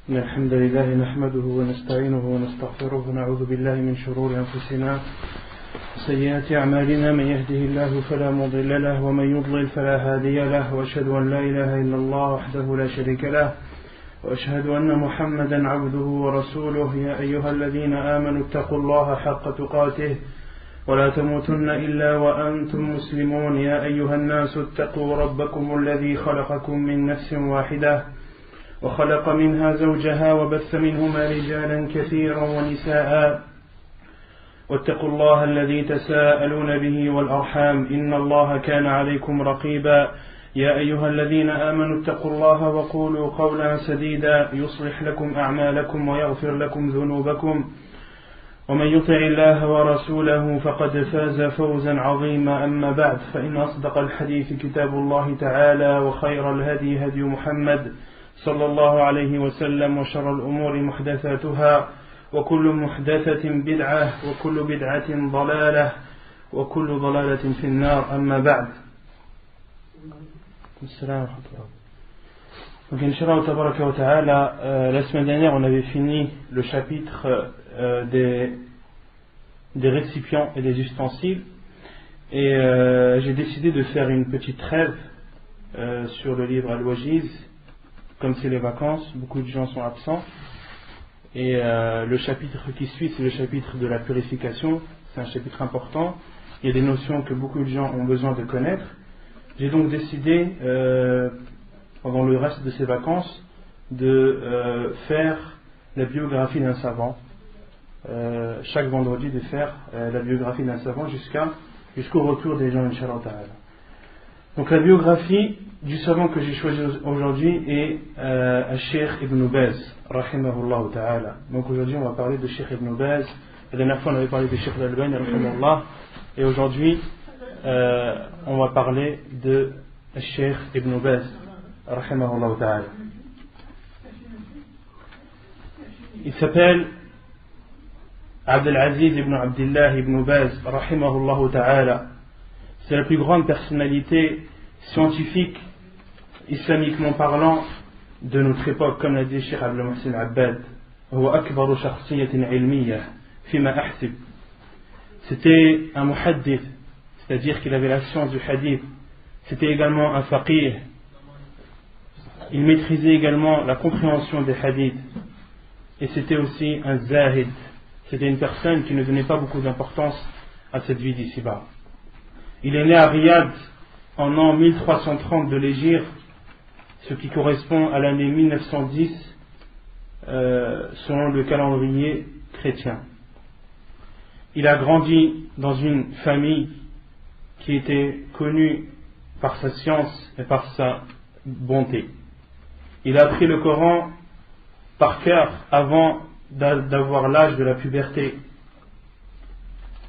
إن الحمد لله نحمده ونستعينه ونستغفره ونعوذ بالله من شرور أنفسنا وسيئات أعمالنا. من يهده الله فلا مضل له ومن يضلل فلا هادي له، وأشهد أن لا إله إلا الله وحده لا شريك له، وأشهد أن محمدا عبده ورسوله. يا أيها الذين آمنوا اتقوا الله حق تقاته ولا تموتن إلا وأنتم مسلمون. يا أيها الناس اتقوا ربكم الذي خلقكم من نفس واحدة وخلق منها زوجها وبث منهما رجالا كثيرا ونساء، واتقوا الله الذي تساءلون به والأرحام إن الله كان عليكم رقيبا. يا أيها الذين آمنوا اتقوا الله وقولوا قولا سديدا يصلح لكم أعمالكم ويغفر لكم ذنوبكم، ومن يطع الله ورسوله فقد فاز فوزا عظيما. أما بعد، فإن أصدق الحديث كتاب الله تعالى، وخير الهدي هدي محمد صلى الله عليه وسلم، وشر الأمور محدثاتها، وكل محدثة بدعة، وكل بدعة ضلالة، وكل ضلالة في النار. أما بعد. السلام ورحمة الله. Donc, Inch'Allah Tabaraka wa Ta'ala, la semaine dernière, on avait fini le chapitre des récipients et des ustensiles, et j'ai décidé de faire une petite trêve sur le livre Al-Wajiz. Comme c'est les vacances, beaucoup de gens sont absents, et le chapitre qui suit, c'est le chapitre de la purification. C'est un chapitre important, il y a des notions que beaucoup de gens ont besoin de connaître. J'ai donc décidé pendant le reste de ces vacances de faire la biographie d'un savant, chaque vendredi de faire la biographie d'un savant jusqu'au retour des gens, Inch'Allah Ta'ala. Donc la biographie du savant que j'ai choisi aujourd'hui est Cheikh Ibn Baz, rahimahullah ta'ala. Donc aujourd'hui on va parler de Cheikh Ibn Baz. La dernière fois on avait parlé de Cheikh Al-Albani, rahimahullah, et aujourd'hui on va parler de Cheikh Ibn Baz, rahimahullah ta'ala. Il s'appelle Abdelaziz ibn Abdillah ibn Baz, rahimahullah ta'ala. C'est la plus grande personnalité scientifique, islamiquement parlant, de notre époque, comme l'a dit Cheikh Abdel Mohsin Abbad. C'était un muhaddith, c'est-à-dire qu'il avait la science du hadith. C'était également un faqih. Il maîtrisait également la compréhension des hadiths. Et c'était aussi un zahid. C'était une personne qui ne donnait pas beaucoup d'importance à cette vie d'ici-bas. Il est né à Riyad en l'an 1330 de l'Hégire, ce qui correspond à l'année 1910 selon le calendrier chrétien. Il a grandi dans une famille qui était connue par sa science et par sa bonté. Il a appris le Coran par cœur avant d'avoir l'âge de la puberté.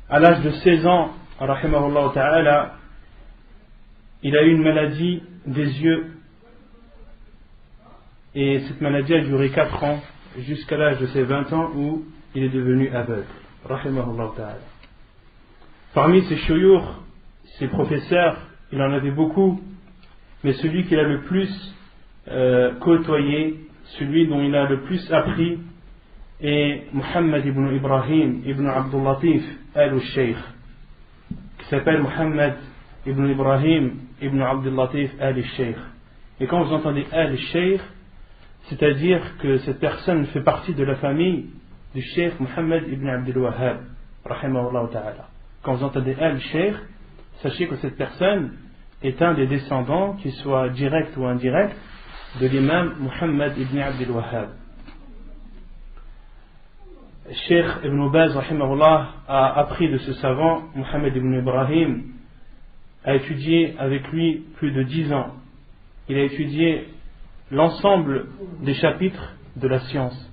À l'âge de 16 ans, rahimahullah ta'ala, il a eu une maladie des yeux, et cette maladie a duré 4 ans jusqu'à l'âge de ses 20 ans où il est devenu aveugle, rahimahullah ta'ala. Parmi ses shuyukh, ses professeurs, il en avait beaucoup, mais celui qu'il a le plus côtoyé, celui dont il a le plus appris, est Muhammad ibn Ibrahim ibn Abdul Latif al-Sheikh, qui s'appelle Muhammad ibn Ibrahim ibn Abdul Latif al-Sheikh. Et quand vous entendez al-Sheikh, c'est-à-dire que cette personne fait partie de la famille du Sheikh Muhammad ibn Abdul Wahhab, rahimahullah ta'ala. Quand vous entendez al-Sheikh, sachez que cette personne est un des descendants, qu'il soit direct ou indirect, de l'imam Muhammad ibn Abdul Wahhab. Cheikh Ibn Baz, rahimahullah, a appris de ce savant, Muhammad ibn Ibrahim, a étudié avec lui plus de 10 ans. Il a étudié l'ensemble des chapitres de la science.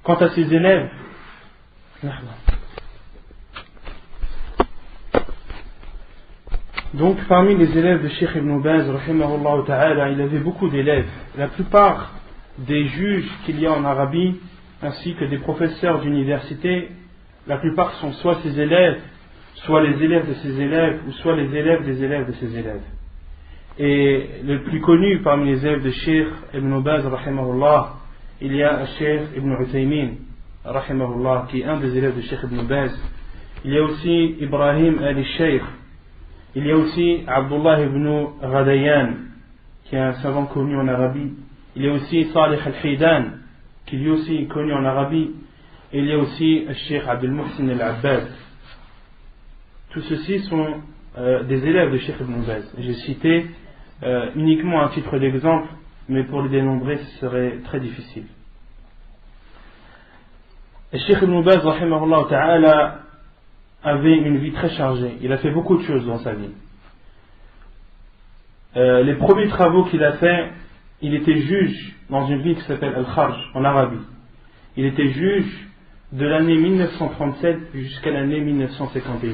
Quant à ses élèves, donc parmi les élèves de Cheikh Ibn Baz, rahimahullah ta'ala, il avait beaucoup d'élèves. La plupart des juges qu'il y a en Arabie, ainsi que des professeurs d'université, la plupart sont soit ses élèves, soit les élèves de ses élèves, ou soit les élèves des élèves de ses élèves. Et le plus connu parmi les élèves de Cheikh Ibn Baz, rahimahullah, il y a Cheikh Ibn Uthaymin, rahimahullah, qui est un des élèves de Cheikh Ibn Baz. Il y a aussi Ibrahim al-Sheikh. Il y a aussi Abdullah ibn Ghadayan, qui est un savant connu en Arabie. Il y a aussi Salih al-Hidan, qui lui aussi est connu en Arabie. Et il y a aussi Cheikh Abdul Muhsin al-Abbad. Tous ceux-ci sont des élèves de Cheikh Ibn Baz. J'ai cité uniquement un titre d'exemple, mais pour les dénombrer, ce serait très difficile. Cheikh Ibn Baz, rahimahullah ta'ala, avait une vie très chargée. Il a fait beaucoup de choses dans sa vie. Les premiers travaux qu'il a fait, il était juge dans une ville qui s'appelle Al-Kharj, en Arabie. Il était juge de l'année 1937 jusqu'à l'année 1951.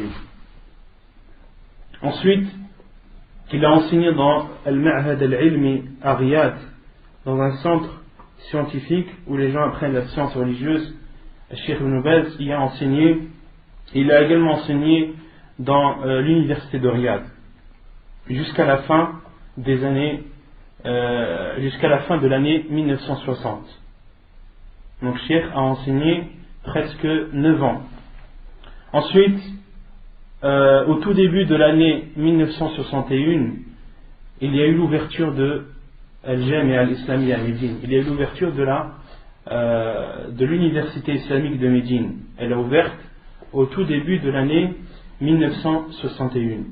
Ensuite, il a enseigné dans Al-Ma'had al-Ilmi à Riyad, dans un centre scientifique où les gens apprennent la science religieuse. Cheikh Ibn Baz y a enseigné. Il a également enseigné dans l'université de Riyad jusqu'à la fin des années, jusqu'à la fin de l'année 1960. Donc Cheikh a enseigné presque 9 ans. Ensuite, au tout début de l'année 1961, il y a eu l'ouverture de Al-Jami'a al-Islamiyya à Médine. Il y a eu l'ouverture de l'université islamique de Médine. Elle a ouverte au tout début de l'année 1961.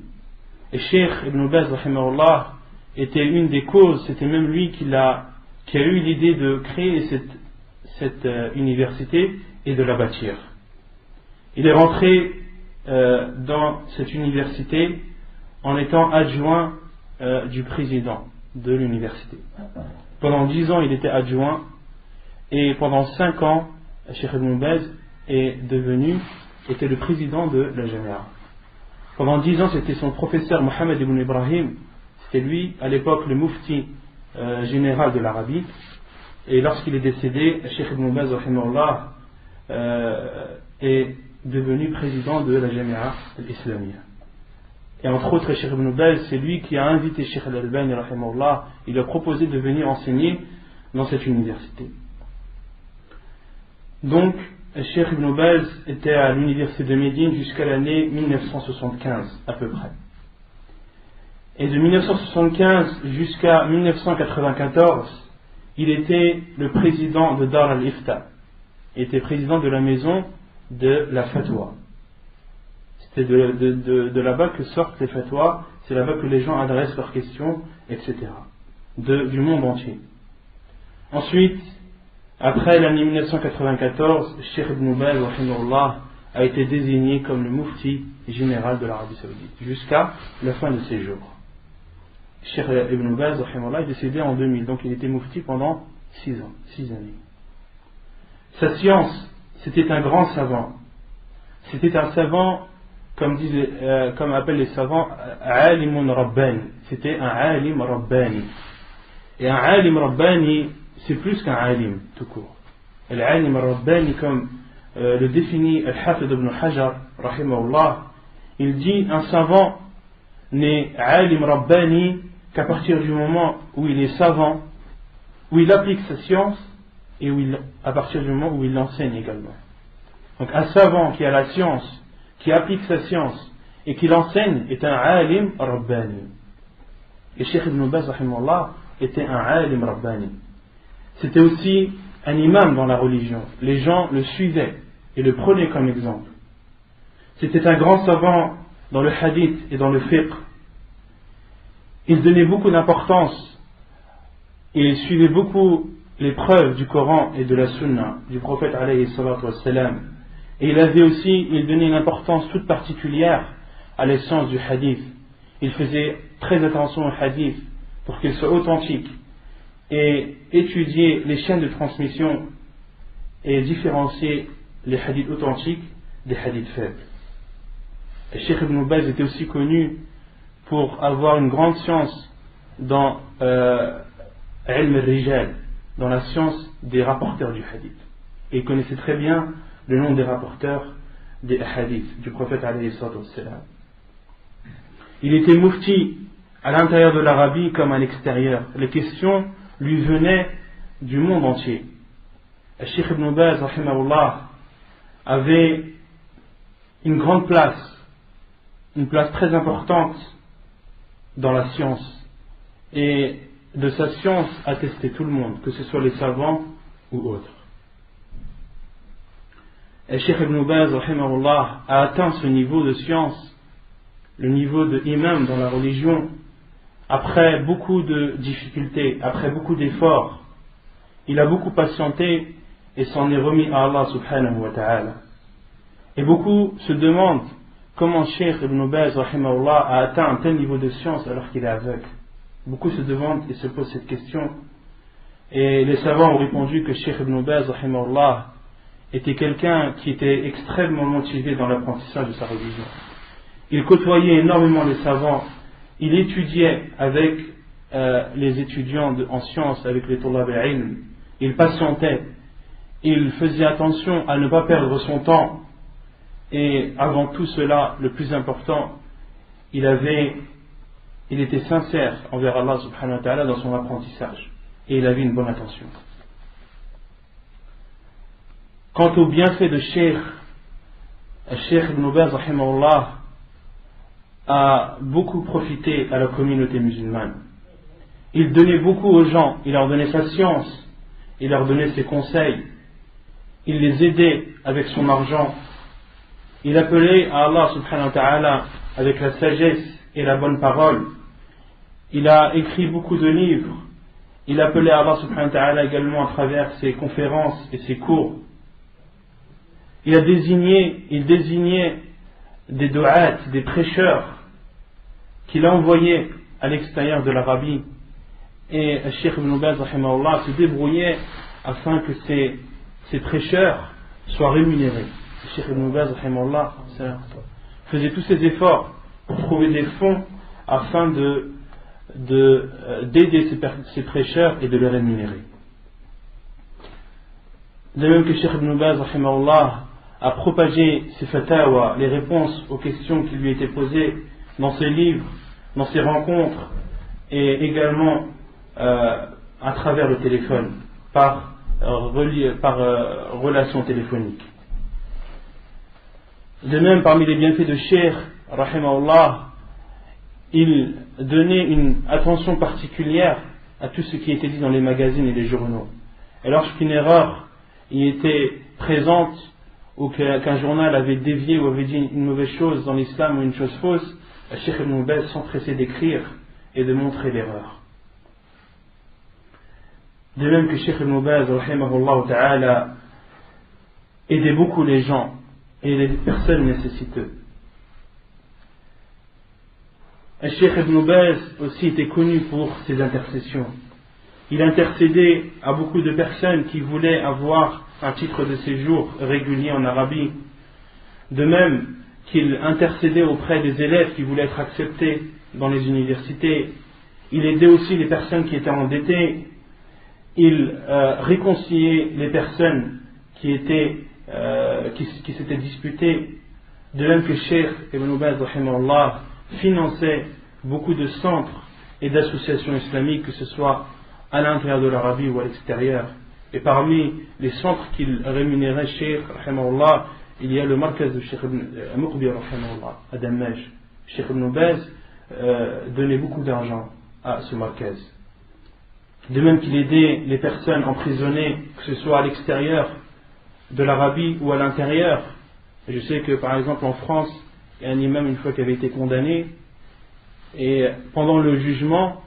Et Cheikh Ibn Baz, rahimahullah, était une des causes, c'était même lui qui a eu l'idée de créer cette université et de la bâtir. Il est rentré dans cette université en étant adjoint du président de l'université. Pendant 10 ans, il était adjoint, et pendant 5 ans, Cheikh Ibn Baz était le président de la Jami'a. Pendant 10 ans, c'était son professeur Mohammed ibn Ibrahim. C'était lui, à l'époque, le mufti général de l'Arabie. Et lorsqu'il est décédé, Cheikh Ibn Baz, rahimahullah, est devenu président de la Jami'a al-Islamiyya. Et entre autres, Cheikh Ibn Baz, c'est lui qui a invité Cheikh al-Albani, rahimahullah. Il a proposé de venir enseigner dans cette université. Donc, Cheikh Ibn Baz était à l'université de Médine jusqu'à l'année 1975 à peu près. Et de 1975 jusqu'à 1994, il était le président de Dar al-Ifta. Il était président de la maison de la fatwa. C'était de là-bas que sortent les fatwas, c'est là-bas que les gens adressent leurs questions, etc. Du monde entier. Ensuite, après l'année 1994, Cheikh Ibn Baz, rahimahullah, a été désigné comme le mufti général de l'Arabie Saoudite jusqu'à la fin de ses jours. Cheikh Ibn Baz, rahimahullah, est décédé en 2000, donc il était mufti pendant 6 années. Sa science, c'était un grand savant. C'était un savant, comme appellent les savants, alimun rabbani. C'était un alim rabbani. Et un alim rabbani, c'est plus qu'un alim, tout court. L'alim rabbani, comme le définit Al-Hafid ibn Hajar, rahimahullah, il dit un savant n'est alim rabbani qu'à partir du moment où il est savant, où il applique sa science, et à partir du moment où il l'enseigne également. Donc un savant qui a la science, qui applique sa science, et qui l'enseigne, est un alim rabbani. Et Cheikh Ibn Baz, rahimahullah, était un alim rabbani. C'était aussi un imam dans la religion. Les gens le suivaient et le prenaient comme exemple. C'était un grand savant dans le hadith et dans le fiqh. Il donnait beaucoup d'importance et il suivait beaucoup les preuves du Coran et de la Sunna du prophète alayhi salatu wassalam. Et il donnait une importance toute particulière à l'essence du hadith. Il faisait très attention au hadith pour qu'il soit authentique et étudier les chaînes de transmission et différencier les hadiths authentiques des hadiths faibles. Et Cheikh Ibn Baz était aussi connu pour avoir une grande science dans ilm al-rijal, dans la science des rapporteurs du hadith. Et il connaissait très bien le nom des rapporteurs des hadiths du prophète alayhi salatu wassalam. Il était mufti à l'intérieur de l'Arabie comme à l'extérieur. Les questions lui venaient du monde entier. Le Cheikh Ibn Baz, rahimahullah, avait une grande place, une place très importante dans la science. Et de sa science attestait tout le monde, que ce soit les savants ou autres. Et Cheikh Ibn Baz, rahimahullah, a atteint ce niveau de science, le niveau de imam dans la religion, après beaucoup de difficultés, après beaucoup d'efforts. Il a beaucoup patienté et s'en est remis à Allah subhanahu wa ta'ala. Et beaucoup se demandent comment Cheikh Ibn Baz, rahimahullah, a atteint un tel niveau de science alors qu'il est aveugle. Beaucoup se demandent et se posent cette question. Et les savants ont répondu que Cheikh Ibn Baz, rahimahullah, était quelqu'un qui était extrêmement motivé dans l'apprentissage de sa religion. Il côtoyait énormément les savants. Il étudiait avec les étudiants en sciences, avec les tulab al-ilm. Il patientait. Il faisait attention à ne pas perdre son temps. Et avant tout cela, le plus important, il était sincère envers Allah subhanahu wa ta'ala dans son apprentissage. Et il avait une bonne attention. Quant au bienfait de Cheikh Ibn Baz, rahimahullah, a beaucoup profité à la communauté musulmane. Il donnait beaucoup aux gens, il leur donnait sa science, il leur donnait ses conseils, il les aidait avec son argent, il appelait à Allah subhanahu wa ta'ala avec la sagesse et la bonne parole. Il a écrit beaucoup de livres, il appelait à Allah subhanahu wa ta'ala également à travers ses conférences et ses cours. Il désignait des du'at, des prêcheurs qu'il a envoyés à l'extérieur de l'Arabie, et Cheikh Ibn Baz rahimahullah se débrouillait afin que ces prêcheurs soient rémunérés. Cheikh Ibn Baz rahimahullah faisait tous ses efforts pour trouver des fonds afin d'aider ces prêcheurs et de les rémunérer. De même que Cheikh Ibn Baz rahimahullah a propagé ses fatawa, les réponses aux questions qui lui étaient posées dans ses livres, dans ses rencontres et également à travers le téléphone, par relation téléphonique. De même, parmi les bienfaits de Cheikh rahimahullah, il donnait une attention particulière à tout ce qui était dit dans les magazines et les journaux. Et lorsqu'une erreur y était présente, ou qu'un journal avait dévié ou avait dit une mauvaise chose dans l'islam ou une chose fausse, le Cheikh Ibn Baz s'empressait d'écrire et de montrer l'erreur. De même que Cheikh Ibn Baz rahimahullah ta'ala aidait beaucoup les gens et les personnes nécessiteuses. Le Cheikh Ibn Baz aussi était connu pour ses intercessions. Il intercédait à beaucoup de personnes qui voulaient avoir un titre de séjour régulier en Arabie. De même qu'il intercédait auprès des élèves qui voulaient être acceptés dans les universités. Il aidait aussi les personnes qui étaient endettées. Il réconciliait les personnes qui s'étaient disputées. De même que Cheikh Ibn Baz rahimahullah finançait beaucoup de centres et d'associations islamiques, que ce soit à l'intérieur de l'Arabie ou à l'extérieur. Et parmi les centres qu'il rémunérait, Cheikh rahimahullah, il y a le markaz de Cheikh Muqbil rahimahullah à Dammaj. Cheikh Ibn Baz donnait beaucoup d'argent à ce markaz. De même qu'il aidait les personnes emprisonnées, que ce soit à l'extérieur de l'Arabie ou à l'intérieur. Et je sais que par exemple en France, il y a un imam une fois qui avait été condamné, et pendant le jugement,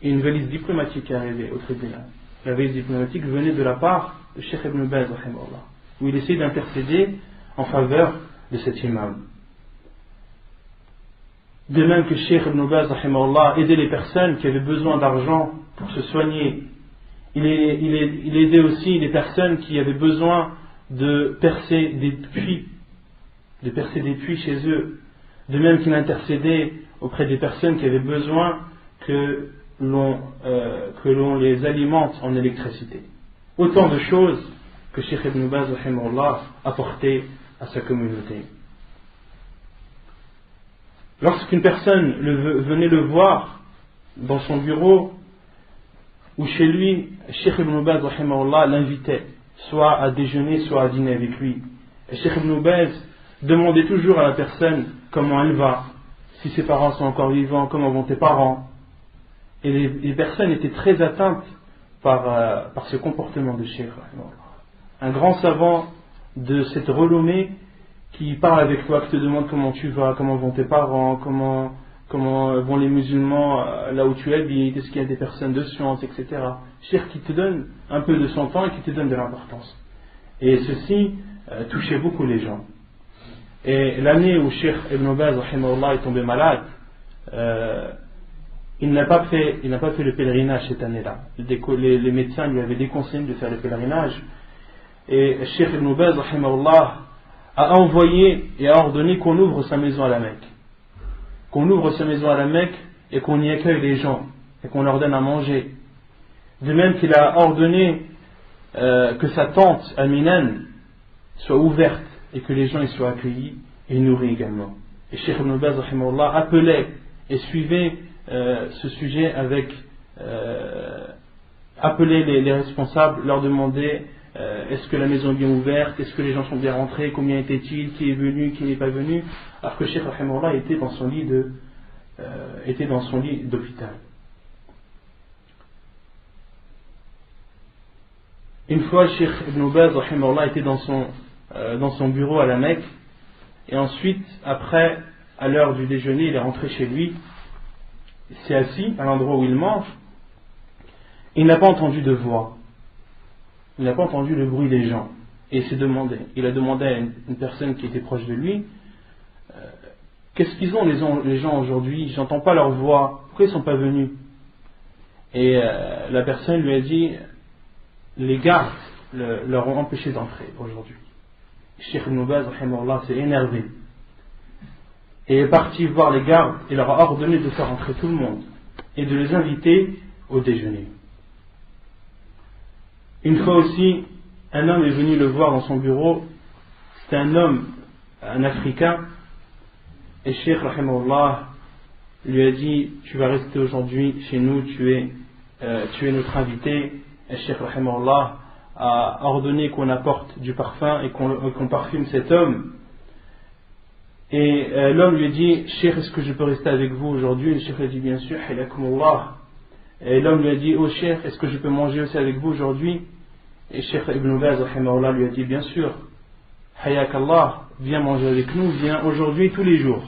une valise diplomatique est arrivée au tribunal. La valise diplomatique venait de la part de Cheikh Ibn Baz rahimahullah, où il essayait d'intercéder en faveur de cet imam. De même que Cheikh Ibn Baz rahimahullah aidait les personnes qui avaient besoin d'argent pour se soigner. Il aidait aussi les personnes qui avaient besoin de percer des puits chez eux. De même qu'il intercédait auprès des personnes qui avaient besoin que l'on les alimente en électricité. Autant de choses que Cheikh Ibn Baz rahimahullah apportait à sa communauté. Lorsqu'une personne venait le voir dans son bureau, où chez lui, Cheikh Ibn Baz l'invitait soit à déjeuner, soit à dîner avec lui. Et Cheikh Ibn Baz demandait toujours à la personne comment elle va, si ses parents sont encore vivants, comment vont tes parents. Et les personnes étaient très atteintes par ce comportement de Cheikh. Un grand savant de cette renommée qui parle avec toi, qui te demande comment tu vas, comment vont tes parents, comment vont les musulmans là où tu habites, est-ce qu'il y a des personnes de science, etc. Cheikh qui te donne un peu de son temps et qui te donne de l'importance. Et ceci touchait beaucoup les gens. Et l'année où Cheikh Ibn Baz est tombé malade, il n'a pas fait le pèlerinage cette année-là. Les médecins lui avaient déconseillé de faire le pèlerinage. Et Cheikh Ibn Baz a envoyé et a ordonné qu'on ouvre sa maison à la Mecque. Qu'on ouvre sa maison à la Mecque et qu'on y accueille les gens et qu'on leur donne à manger. De même qu'il a ordonné que sa tente à Minan soit ouverte et que les gens y soient accueillis et nourris également. Et Cheikh Ibn Baz appelait et suivait ce sujet avec appeler les responsables, leur demander est-ce que la maison est bien ouverte, est-ce que les gens sont bien rentrés, combien était-il, qui est venu, qui n'est pas venu, alors que Cheikh était dans son lit d'hôpital. Une fois, Cheikh Ibn Baz était dans son bureau à la Mecque, et ensuite, après, à l'heure du déjeuner, il est rentré chez lui, il s'est assis à l'endroit où il mange, il n'a pas entendu de voix, il n'a pas entendu le bruit des gens, et il a demandé à une personne qui était proche de lui, qu'est-ce qu'ils ont les gens aujourd'hui, j'entends pas leur voix, pourquoi ils ne sont pas venus? Et la personne lui a dit, les gardes leur ont empêché d'entrer aujourd'hui. Cheikh Ibn Baz s'est énervé et est parti voir les gardes et leur a ordonné de faire entrer tout le monde et de les inviter au déjeuner. Une fois aussi, un homme est venu le voir dans son bureau. C'était un Africain, et Cheikh lui a dit, tu vas rester aujourd'hui chez nous, tu es notre invité. Et Cheikh a ordonné qu'on apporte du parfum et qu'on parfume cet homme. Et l'homme lui a dit, Cheikh, est-ce que je peux rester avec vous aujourd'hui? Et Cheikh a dit, bien sûr, hilakumullah. Et l'homme lui a dit, oh Cheikh, est-ce que je peux manger aussi avec vous aujourd'hui? Et Cheikh Ibn Baz lui a dit, bien sûr, hayakallah, viens manger avec nous, viens aujourd'hui tous les jours.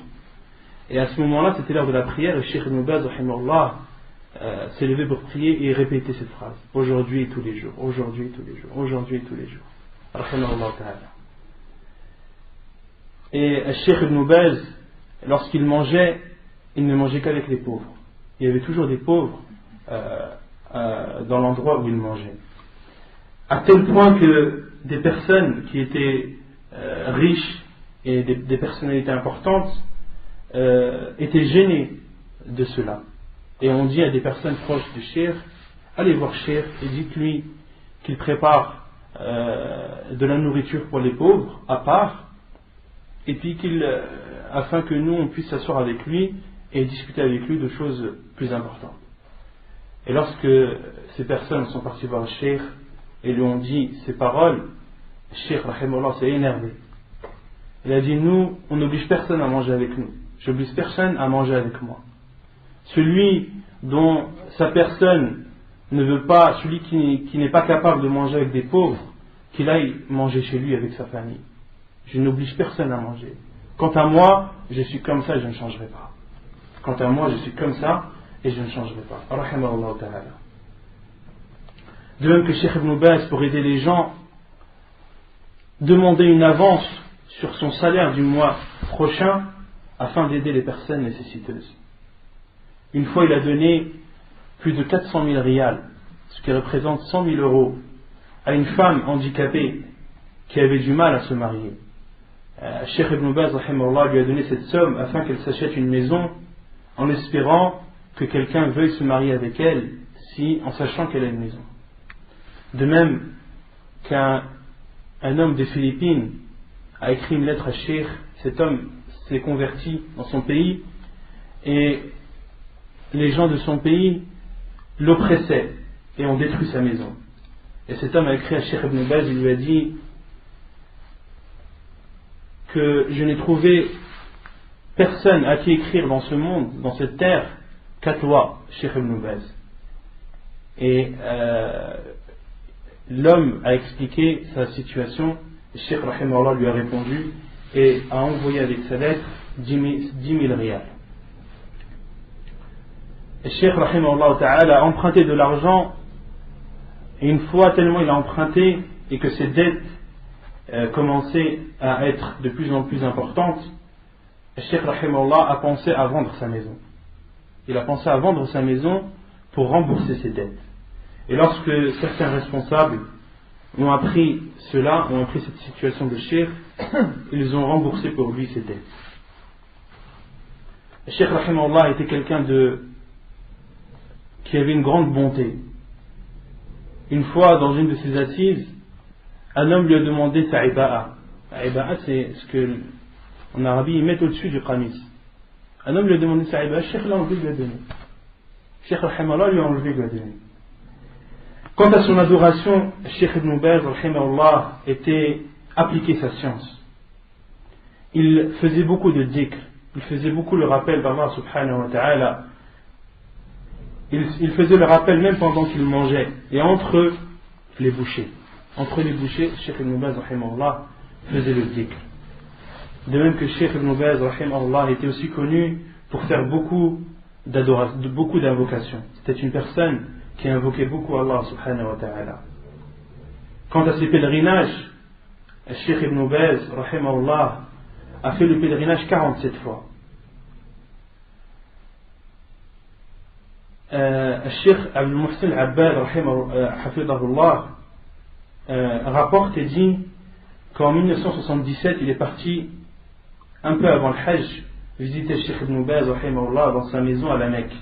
Et à ce moment-là, c'était l'heure de la prière, et Cheikh Ibn Baz s'est levé pour prier et répéter cette phrase, aujourd'hui et tous les jours, aujourd'hui et tous les jours, aujourd'hui et tous les jours. Et Cheikh Ibn Baz, lorsqu'il mangeait, il ne mangeait qu'avec les pauvres. Il y avait toujours des pauvres dans l'endroit où il mangeait. À tel point que des personnes qui étaient riches et des personnalités importantes étaient gênées de cela. Et on dit à des personnes proches du Cheikh, allez voir Cheikh et dites-lui qu'il prépare de la nourriture pour les pauvres à part, et puis afin que nous on puisse s'asseoir avec lui et discuter avec lui de choses plus importantes. Et lorsque ces personnes sont parties voir le Cheikh et lui ont dit ces paroles, le Cheikh s'est énervé. Il a dit, nous on n'oblige personne à manger avec nous, j'oblige personne à manger avec moi. Celui dont sa personne ne veut pas, celui qui n'est pas capable de manger avec des pauvres, qu'il aille manger chez lui avec sa famille. Je n'oblige personne à manger. Quant à moi, je suis comme ça et je ne changerai pas. Quant à moi, je suis comme ça et je ne changerai pas. De même que Cheikh Ibn Baz, pour aider les gens, demandait une avance sur son salaire du mois prochain afin d'aider les personnes nécessiteuses. Une fois, il a donné plus de 400 000 riyals, ce qui représente 100 000 euros, à une femme handicapée qui avait du mal à se marier. Cheikh Ibn Baz lui a donné cette somme afin qu'elle s'achète une maison en espérant que quelqu'un veuille se marier avec elle en sachant qu'elle a une maison. De même qu'un homme des Philippines a écrit une lettre à Cheikh, cet homme s'est converti dans son pays et les gens de son pays l'oppressaient et ont détruit sa maison. Et cet homme a écrit à Cheikh Ibn Baz, il lui a dit que je n'ai trouvé personne à qui écrire dans ce monde, dans cette terre, qu'à toi, Cheikh Ibn Baz. Et l'homme a expliqué sa situation, le Cheikh Rahimahullah lui a répondu et a envoyé avec sa lettre 10 000 riyals. Le Cheikh Rahimahullah Ta'ala a emprunté de l'argent, et une fois tellement il a emprunté et que ses dettes commençaient à être de plus en plus importantes, le Cheikh Rahimahullah a pensé à vendre sa maison. Il a pensé à vendre sa maison pour rembourser ses dettes. Et lorsque certains responsables ont appris cela, ont appris cette situation de Cheikh, ils ont remboursé pour lui ses dettes. Le Cheikh Rahimahullah était quelqu'un qui avait une grande bonté. Une fois, dans une de ses assises, un homme lui a demandé sa iba'a. La iba'a, c'est ce que en Arabie ils mettent au-dessus du qamis. Un homme lui a demandé sa iba'a, le Cheikh l'a enlevé, lui a donné. Le Cheikh Rahimahullah lui a enlevé, lui a donné. Quant à son adoration, Cheikh Ibn Baz rahimahullah était appliqué sa science. Il faisait beaucoup de dhikr, il faisait beaucoup le rappel d'Allah subhanahu wa ta'ala. Il faisait le rappel même pendant qu'il mangeait et entre les bouchées. Entre les bouchées, Cheikh Ibn Baz rahimahullah faisait le dhikr. De même que Cheikh Ibn Baz rahimahullah était aussi connu pour faire beaucoup d'invocations. C'était une personne qui invoquait beaucoup Allah subhanahu wa ta'ala. Quant à ses pèlerinages, Cheikh Ibn Baz rahimahullah a fait le pèlerinage 47 fois. Cheikh Abdul Muhsin Abbad hafidahullah rapporte et dit qu'en 1977 il est parti un peu avant le Hajj visiter Cheikh Ibn Baz rahimahullah dans sa maison à la Mecque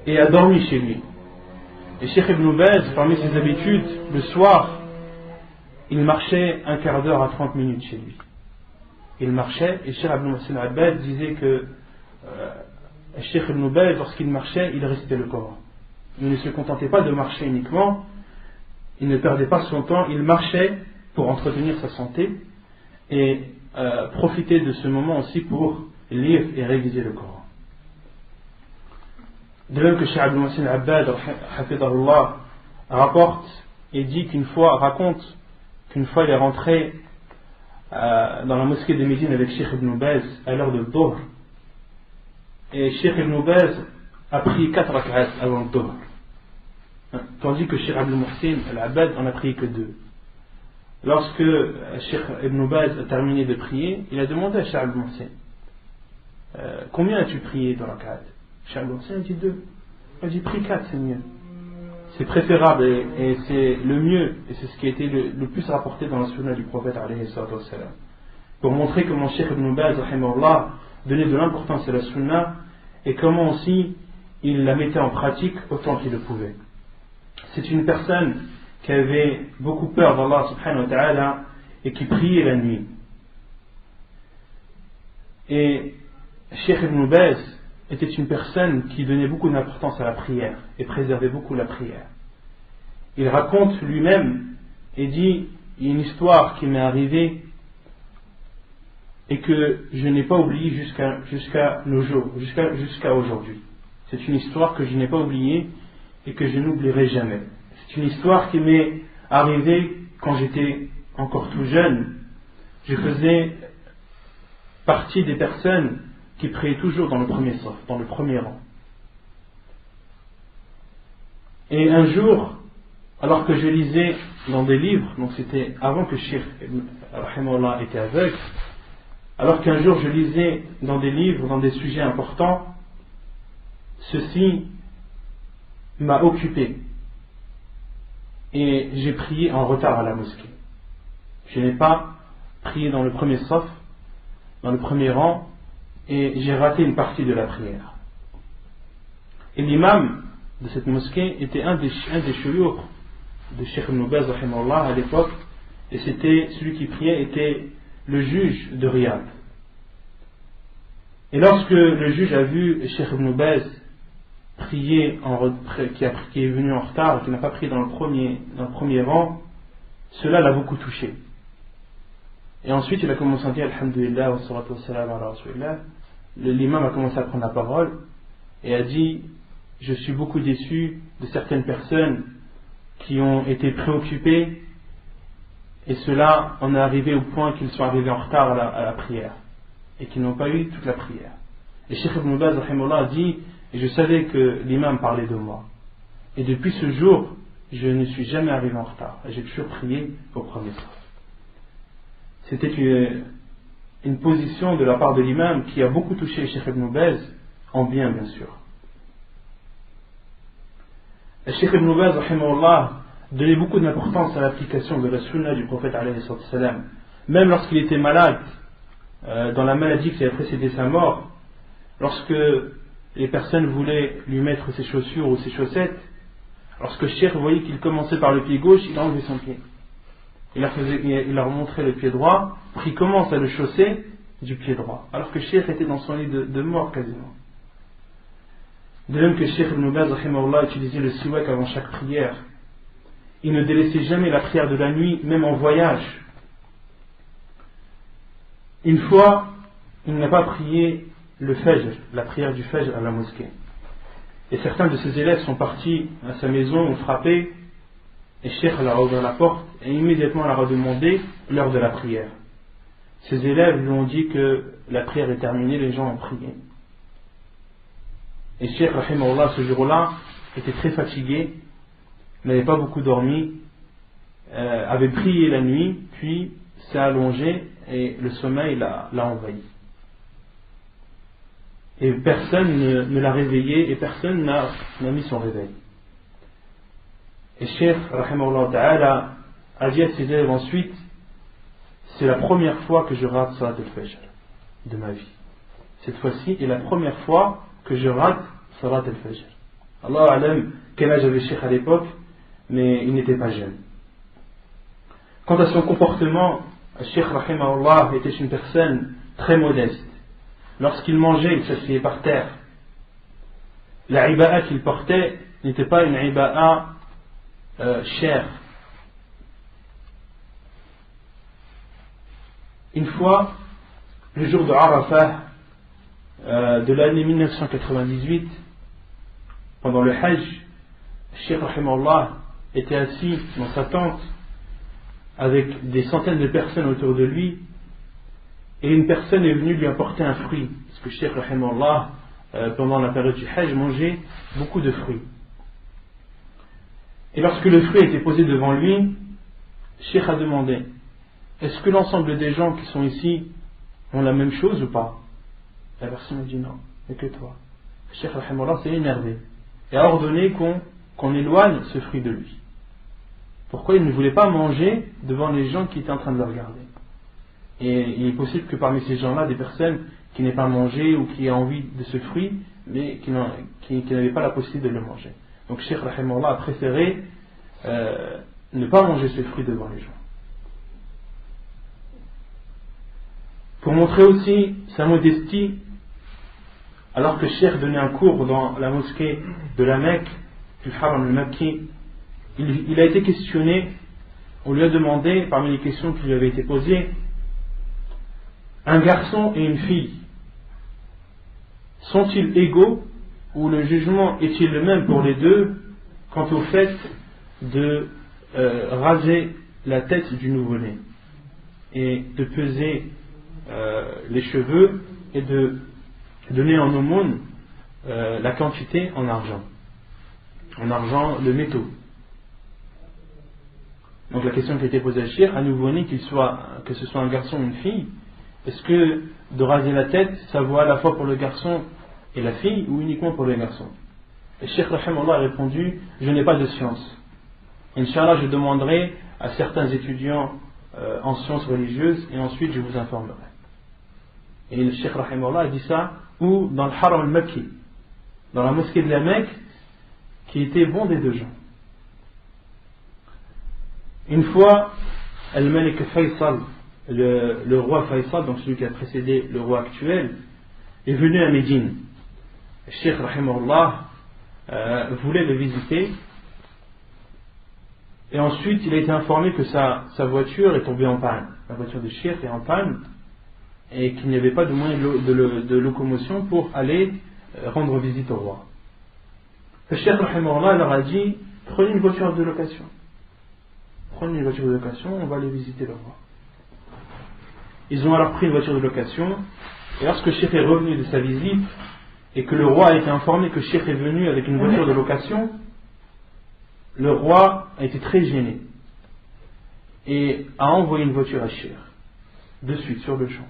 et a dormi chez lui. Et Cheikh Ibn Baz, parmi ses habitudes, le soir il marchait un quart d'heure à 30 minutes chez lui. Il marchait et Cheikh Abdul Muhsin Abbad disait que Cheikh Ibn Baz, lorsqu'il marchait, il récitait le Coran. Il ne se contentait pas de marcher uniquement, il ne perdait pas son temps, il marchait pour entretenir sa santé et profiter de ce moment aussi pour lire et réviser le Coran. De même que Cheikh Abdul Muhsin Abbad hafidahullah rapporte et dit raconte qu'une fois il est rentré dans la mosquée de Médine avec Cheikh Ibn Baz à l'heure de Dhuhr. Et Cheikh Ibn Baz a pris 4 rak'at avant le Dhuhr, tandis que Cheikh Abdul Muhsin Al-Abbad en a pris que 2. Lorsque Cheikh Ibn Baz a terminé de prier, il a demandé à Cheikh Abdul Muhsin combien as-tu prié de rak'at? Cheikh Abdul Muhsin a dit 2. Il a dit prie 4, c'est mieux. C'est préférable et c'est le mieux, et c'est ce qui a été le plus rapporté dans la sunna du prophète alayhi salatu wassalam. Pour montrer comment Cheikh Ibn Baz rahimahullah donnait de l'importance à la sunna et comment aussi il la mettait en pratique autant qu'il le pouvait. C'est une personne qui avait beaucoup peur d'Allah subhanahu wa ta'ala et qui priait la nuit. Et Cheikh Ibn Baz était une personne qui donnait beaucoup d'importance à la prière et préservait beaucoup la prière. Il raconte lui-même et dit, il y a une histoire qui m'est arrivée et que je n'ai pas oublié jusqu'à nos jours, jusqu'à aujourd'hui. C'est une histoire que je n'ai pas oubliée et que je n'oublierai jamais. C'est une histoire qui m'est arrivée quand j'étais encore tout jeune. Je faisais partie des personnes qui priaient toujours dans le premier saf, dans le premier rang. Et un jour, alors que je lisais dans des livres, donc c'était avant que Cheikh rahimahullah était aveugle, alors qu'un jour je lisais dans des livres, dans des sujets importants, ceci m'a occupé et j'ai prié en retard à la mosquée. Je n'ai pas prié dans le premier saf, dans le premier rang, et j'ai raté une partie de la prière. Et l'imam de cette mosquée était un des shuyukh de Cheikh Ibn Baz rahimahullah à l'époque, et c'était celui qui priait était le juge de Riyad. Et lorsque le juge a vu Cheikh Ibn Baz prié qui est venu en retard, qui n'a pas prié dans le premier rang, cela l'a beaucoup touché. Et ensuite il a commencé à dire Alhamdulillah wa salatu wa salam ala rasulillah. L'imam a commencé à prendre la parole et a dit: je suis beaucoup déçu de certaines personnes qui ont été préoccupées, et cela en est arrivé au point qu'ils sont arrivés en retard à la prière et qu'ils n'ont pas eu toute la prière. Et Cheikh Ibn Baz rahimahullah a dit: et je savais que l'imam parlait de moi, et depuis ce jour je ne suis jamais arrivé en retard et j'ai toujours prié au premier saf. C'était une position de la part de l'imam qui a beaucoup touché Cheikh Ibn Baz, en bien sûr. Et Cheikh Ibn Baz rahimahullah donnait beaucoup d'importance à l'application de la sunna du prophète alayhi salam. Même lorsqu'il était malade, dans la maladie qui avait précédé sa mort, lorsque les personnes voulaient lui mettre ses chaussures ou ses chaussettes, lorsque le cheikh voyait qu'il commençait par le pied gauche, il enlevait son pied. Il leur montrait le pied droit, puis il commence à le chausser du pied droit, alors que le cheikh était dans son lit de mort quasiment. De même que le cheikh Ibn Baz rahimahullah utilisait le siwak avant chaque prière. Il ne délaissait jamais la prière de la nuit, même en voyage. Une fois, il n'a pas prié le fajr, la prière du fajr à la mosquée. Et certains de ses élèves sont partis à sa maison, ont frappé, et Cheikh leur a ouvert la porte, et immédiatement leur a demandé l'heure de la prière. Ses élèves lui ont dit que la prière est terminée, les gens ont prié. Et Cheikh rahimahullah ce jour-là était très fatigué, n'avait pas beaucoup dormi, avait prié la nuit, puis s'est allongé et le sommeil l'a envahi. Et personne ne l'a réveillé et personne n'a mis son réveil. Et Cheikh rahimahullah ta'ala a dit à ses élèves ensuite: c'est la première fois que je rate Salat al-Fajr de ma vie. Cette fois-ci est la première fois que je rate Salat al-Fajr. Allah alam quel âge avait Cheikh à l'époque, mais il n'était pas jeune. Quant à son comportement, Cheikh rahimahullah était une personne très modeste. Lorsqu'il mangeait, il s'asseyait par terre. La iba'a qu'il portait n'était pas une iba'a chère. Une fois, le jour de Arafah de l'année 1998, pendant le Hajj, Cheikh rahimahullah était assis dans sa tente avec des centaines de personnes autour de lui, et une personne est venue lui apporter un fruit, parce que Cheikh rahimahullah pendant la période du Hajj mangeait beaucoup de fruits. Et lorsque le fruit a été posé devant lui, Cheikh a demandé: est-ce que l'ensemble des gens qui sont ici ont la même chose ou pas? La personne a dit non, mais que toi. Cheikh rahimahullah s'est énervé et a ordonné qu'on éloigne ce fruit de lui. Pourquoi? Il ne voulait pas manger devant les gens qui étaient en train de le regarder. Et il est possible que parmi ces gens-là, des personnes qui n'aient pas mangé ou qui aient envie de ce fruit, mais qui n'avaient pas la possibilité de le manger. Donc Cheikh rahimahullah a préféré ne pas manger ce fruit devant les gens. Pour montrer aussi sa modestie, alors que Cheikh donnait un cours dans la mosquée de la Mecque, du Haram al-Makki, il a été questionné. On lui a demandé, parmi les questions qui lui avaient été posées: un garçon et une fille sont-ils égaux, ou le jugement est-il le même pour les deux quant au fait de raser la tête du nouveau-né et de peser les cheveux et de donner en aumône la quantité en argent de métaux? Donc la question qui a été posée à Cheikh: un nouveau-né, que ce soit un garçon ou une fille, est-ce que de raser la tête, ça vaut à la fois pour le garçon et la fille, ou uniquement pour le garçon? Et Cheikh rahimahullah a répondu: je n'ai pas de science. Inch'Allah, je demanderai à certains étudiants en sciences religieuses, et ensuite je vous informerai. Et le Cheikh rahimahullah a dit ça ou dans le Haram al-Makki, dans la mosquée de la Mecque, qui était bondée de gens. Une fois, Al-Malik Faisal, le roi Faisal, donc celui qui a précédé le roi actuel, est venu à Médine. Le Cheikh rahimahullah voulait le visiter, et ensuite il a été informé que sa voiture est tombée en panne. La voiture de Cheikh est en panne et qu'il n'y avait pas de moyen de locomotion pour aller rendre visite au roi. Le Cheikh rahimahullah leur a dit: prenez une voiture de location. Prenez une voiture de location, on va aller visiter le roi. Ils ont alors pris une voiture de location, et lorsque Cheikh est revenu de sa visite et que le roi a été informé que Cheikh est venu avec une voiture de location, le roi a été très gêné et a envoyé une voiture à Cheikh de suite sur le champ.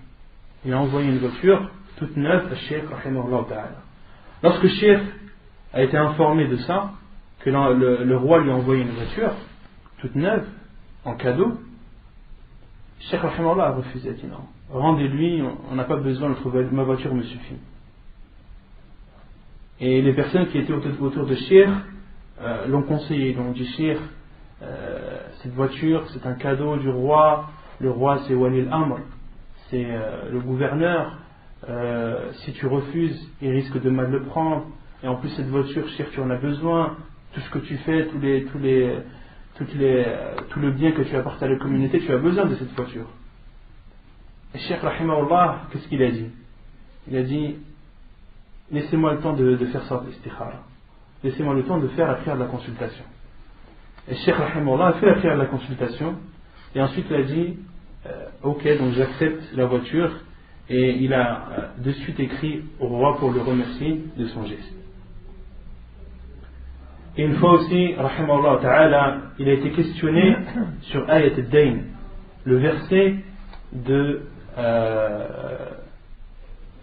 Il a envoyé une voiture toute neuve à Cheikh rahimahullah ta'ala. Lorsque Cheikh a été informé de ça, que le roi lui a envoyé une voiture toute neuve en cadeau, Cheikh rahimahullah a refusé. Il a dit: non, rendez-lui, on n'a pas besoin, ma voiture me suffit. Et les personnes qui étaient autour de Cheikh l'ont conseillé. Ils ont dit: Cheikh, cette voiture c'est un cadeau du roi, le roi c'est Wali al-Amr, c'est le gouverneur, si tu refuses il risque de mal le prendre, et en plus cette voiture, Cheikh, tu en as besoin, tout ce que tu fais, tout le bien que tu apportes à la communauté, tu as besoin de cette voiture. Et Cheikh rahimahullah, qu'est-ce qu'il a dit? Il a dit: laissez-moi le temps de faire ça, l'istikhara. Laissez-moi le temps de faire la prière de la consultation. Et Cheikh rahimahullah a fait la prière de la consultation, et ensuite il a dit: ok, donc j'accepte la voiture, et il a de suite écrit au roi pour le remercier de son geste. Et une fois aussi, rahimahullah ta'ala, il a été questionné sur Ayat al-Dayn, le verset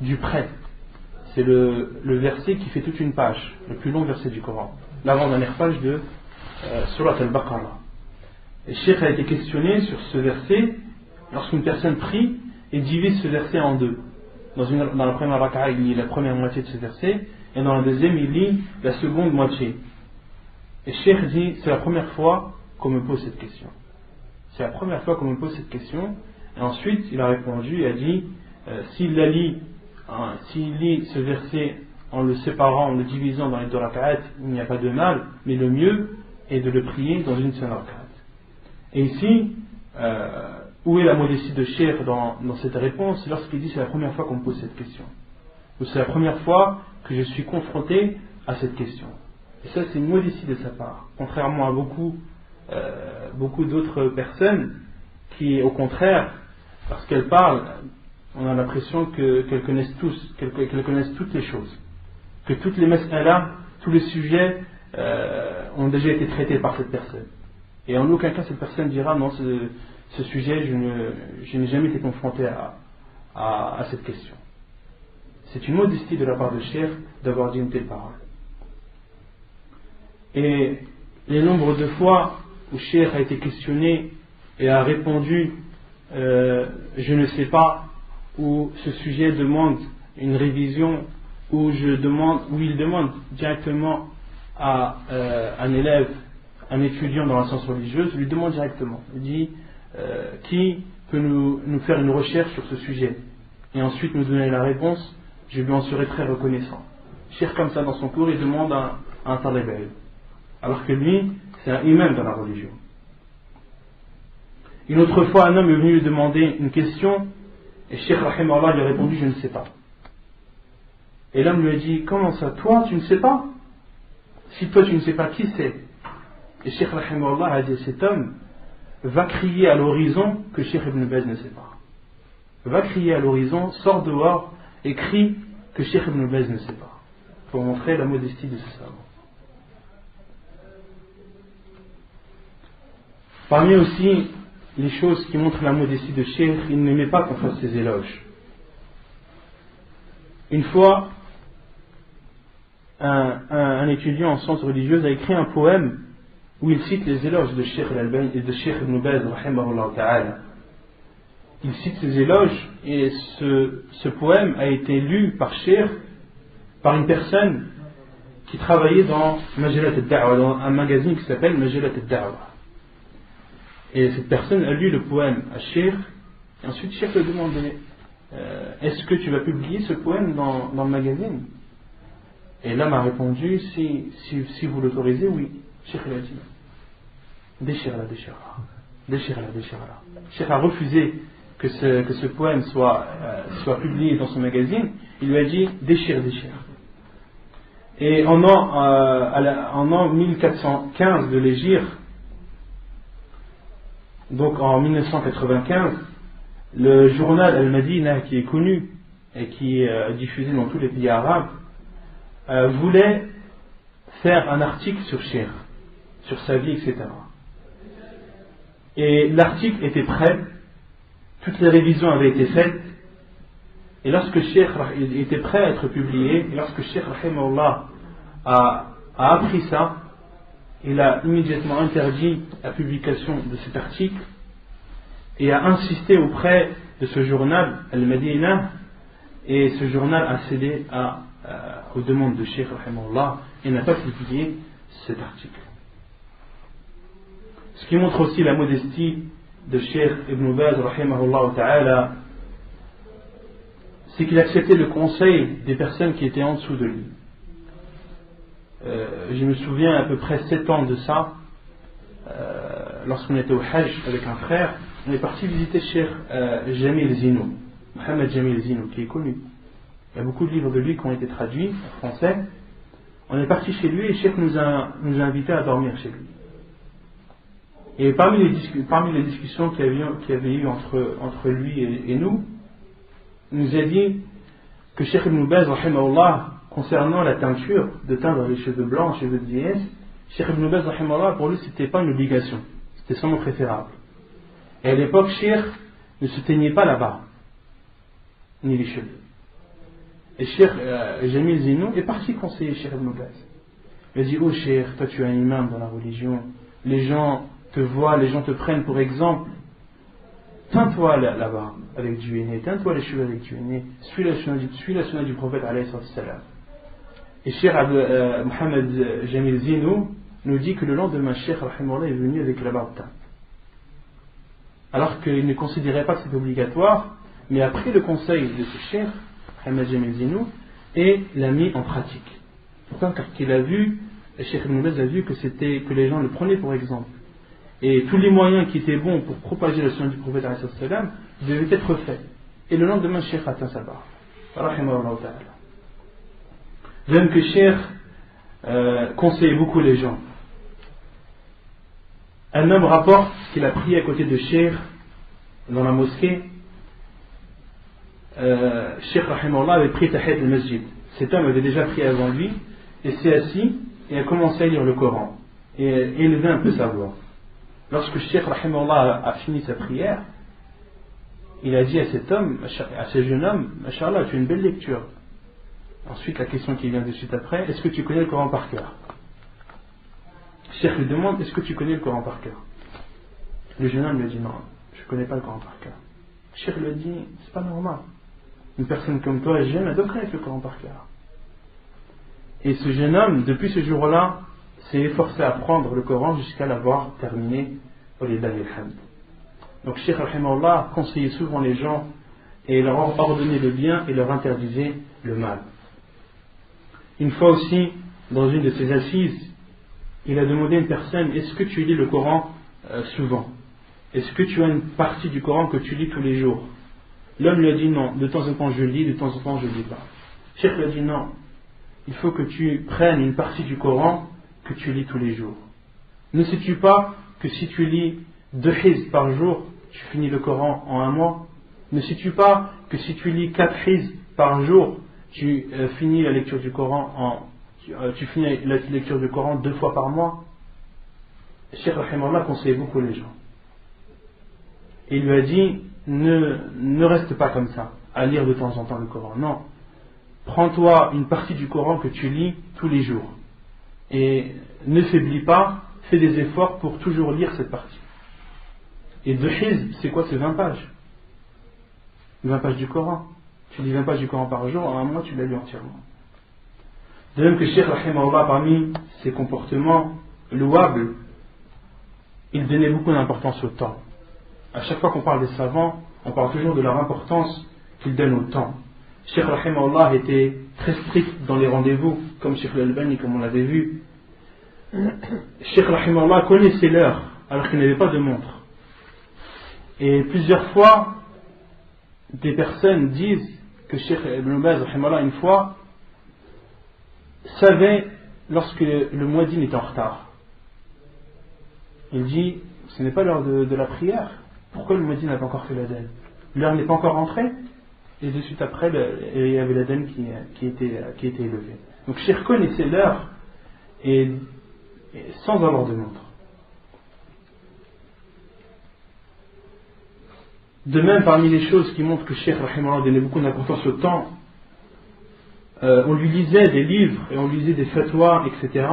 du prêt. C'est le verset qui fait toute une page, le plus long verset du Coran, l'avant-dernière page de Surat al-Baqarah. Et Cheikh a été questionné sur ce verset lorsqu'une personne prie et divise ce verset en deux. Dans la première raka'a, il lit la première moitié de ce verset, et dans la deuxième, il lit la seconde moitié. Et Cheikh dit: c'est la première fois qu'on me pose cette question. C'est la première fois qu'on me pose cette question. Et ensuite, il a répondu et a dit: s'il lit ce verset en le séparant, en le divisant dans les deux raka'at, il n'y a pas de mal, mais le mieux est de le prier dans une seule raka'at. Et ici, où est la modestie de Cheikh dans cette réponse? C'est lorsqu'il dit: c'est la première fois qu'on me pose cette question, ou c'est la première fois que je suis confronté à cette question. Et ça, c'est une modestie de sa part, contrairement à beaucoup d'autres personnes qui, au contraire, parce qu'elles parlent, on a l'impression qu'elles connaissent qu'elles connaissent toutes les choses, que toutes les mas'ala, tous les sujets ont déjà été traités par cette personne. Et en aucun cas cette personne dira: non, ce sujet, je n'ai jamais été confronté à cette question. C'est une modestie de la part de Cheikh d'avoir dit une telle parole. Et les nombres de fois où Cheikh a été questionné et a répondu je ne sais pas, ou ce sujet demande une révision, ou il demande directement à un élève, un étudiant dans la science religieuse, lui demande directement, il dit: qui peut nous faire une recherche sur ce sujet, et ensuite nous donner la réponse, je lui en serai très reconnaissant. Cheikh, comme ça, dans son cours, il demande à un talib ilm, alors que lui, c'est un imam dans la religion. Une autre fois, un homme est venu lui demander une question, et Cheikh rahimahullah lui a répondu: je ne sais pas. Et l'homme lui a dit: comment ça, toi tu ne sais pas? Si toi tu ne sais pas, qui sait? Et Cheikh rahimahullah a dit: cet homme va crier à l'horizon que Cheikh Ibn Baz ne sait pas. Va crier à l'horizon, sort dehors et crie que Cheikh Ibn Baz ne sait pas, pour montrer la modestie de ce savant. Parmi aussi les choses qui montrent la modestie de Cheikh, il n'aimait pas qu'on fasse ses éloges. Une fois, un étudiant en sciences religieuses a écrit un poème où il cite les éloges de Cheikh Al-Albani et de Cheikh Ibn Baz rahimahullah ta'ala. Il cite ces éloges, et ce poème a été lu par Cheikh par une personne qui travaillait dans Majalat al-Da'wa, dans un magazine qui s'appelle Majalat al-Da'wa. Et cette personne a lu le poème à Cheikh, et ensuite Cheikh lui a demandé: est-ce que tu vas publier ce poème dans le magazine? Et l'homme a répondu, si vous l'autorisez, oui. Cheikh il a dit, déchire-la. Cheikh a refusé que ce poème soit publié dans son magazine. Il lui a dit, déchire. Et en an 1415 de l'Hégire, donc en 1995, le journal Al-Madina, qui est connu et qui est diffusé dans tous les pays arabes, voulait faire un article sur Cheikh, sur sa vie, etc. Et l'article était prêt, toutes les révisions avaient été faites, et lorsque Cheikh était prêt à être publié, et lorsque Cheikh Rahimahullah a appris ça, il a immédiatement interdit la publication de cet article et a insisté auprès de ce journal Al-Madina, et ce journal a cédé aux demandes de Cheikh Rahimahullah et n'a pas publié cet article. Ce qui montre aussi la modestie de Cheikh Ibn Baz Rahimahullah Ta'ala, c'est qu'il acceptait le conseil des personnes qui étaient en dessous de lui. Je me souviens à peu près 7 ans de ça, lorsqu'on était au Hajj avec un frère, on est parti visiter Cheikh Jamil Zino, Mohamed Jamil Zino, qui est connu. Il y a beaucoup de livres de lui qui ont été traduits en français. On est parti chez lui et Cheikh nous a invités à dormir chez lui. Et parmi les discussions qu'il y avait eu entre lui et nous, il nous a dit que Cheikh Ibn Baz, rahimahullah, concernant la teinture, de teindre les cheveux blancs, les cheveux de vieillesse, Cheikh Ibn Baz, rahimahullah, pour lui, c'était pas une obligation, c'était seulement préférable. Et à l'époque, Cheikh ne se teignait pas la barbe, ni les cheveux. Et Cheikh Jamil Zino est parti conseiller Cheikh Ibn Baz. Il a dit, oh Cheikh, toi tu es un imam dans la religion, les gens te voient, les gens te prennent pour exemple. Teins-toi la barbe avec du henné, teins-toi les cheveux avec du henné, suis la sunna du prophète alayhi salam. Et Cheikh Mohamed Jamil Zino nous dit que le lendemain, Cheikh rahimahullah est venu avec la barbe teinte. Alors qu'il ne considérait pas que c'était obligatoire, mais a pris le conseil de ce Cheikh Mohamed Jamil Zino et l'a mis en pratique. Pourquoi? Car qu'il a vu, Cheikh Ibn Baz a vu que les gens le prenaient pour exemple. Et tous les moyens qui étaient bons pour propager la sunna du prophète alayhi salam devaient être faits. Et le lendemain, Cheikh a teint sa barbe. Rahimahullah ta'ala. De même que Cheikh conseillait beaucoup les gens. Un homme rapporte qu'il a prié à côté de Cheikh dans la mosquée. Cheikh Rahimahullah avait pris Tahiyat al-Masjid. Cet homme avait déjà prié avant lui et s'est assis et a commencé à lire le Coran et élevé un peu sa voix. Lorsque Cheikh Rahimahullah a fini sa prière, il a dit à cet homme, à ce jeune homme, Masha'Allah, tu as une belle lecture. Ensuite, la question qui vient de suite après, est-ce que tu connais le Coran par cœur? Cheikh lui demande, est-ce que tu connais le Coran par cœur? Le jeune homme lui a dit, non, je ne connais pas le Coran par cœur. Cheikh lui a dit, c'est pas normal. Une personne comme toi, jeune, elle doit connaître le Coran par cœur. Et ce jeune homme, depuis ce jour-là, s'est efforcé à apprendre le Coran jusqu'à l'avoir terminé. Donc Cheikh Rahimahullah conseillait souvent les gens et leur ordonnait le bien et leur interdisait le mal. Une fois aussi, dans une de ses assises, il a demandé à une personne, est-ce que tu lis le Coran souvent? Est-ce que tu as une partie du Coran que tu lis tous les jours? L'homme lui a dit non, de temps en temps je lis, de temps en temps je ne lis pas. Cheikh lui a dit non, il faut que tu prennes une partie du Coran que tu lis tous les jours. Ne sais-tu pas que si tu lis 2 hizb par jour, tu finis le Coran en un mois? Ne sais-tu pas que si tu lis 4 hizb par jour, tu finis la lecture du Coran tu finis la lecture du Coran 2 fois par mois? Cheikh Rahimahullah conseillait beaucoup les gens. Et il lui a dit, ne reste pas comme ça, à lire de temps en temps le Coran. Non, prends-toi une partie du Coran que tu lis tous les jours. Et ne faiblis pas, fais des efforts pour toujours lire cette partie. Et 2 hizb, c'est quoi? C'est 20 pages. 20 pages du Coran. Tu lis 20 pages du Coran par jour, en un mois tu l'as lu entièrement. De même que Cheikh Rahimahullah, parmi ses comportements louables, il donnait beaucoup d'importance au temps. À chaque fois qu'on parle des savants, on parle toujours de leur importance qu'ils donnent au temps. Cheikh Rahimahullah était très strict dans les rendez-vous, comme Cheikh Al-Albani, comme on l'avait vu. Cheikh Rahimahullah connaissait l'heure, alors qu'il n'avait pas de montre. Et plusieurs fois, des personnes disent que Cheikh Ibn Baz, Rahimahullah, une fois, savait lorsque le muezzin était en retard. Il dit, ce n'est pas l'heure de la prière. Pourquoi le muezzin n'a pas encore fait l'adhan? L'heure n'est pas encore rentrée. Et de suite après, il y avait l'adhan qui était élevé. Donc Cheikh connaissait l'heure et sans avoir de montre. De même, parmi les choses qui montrent que Cheikh Rahimahullah donnait beaucoup d'importance au temps, on lui lisait des livres et on lui lisait des fatwas, etc.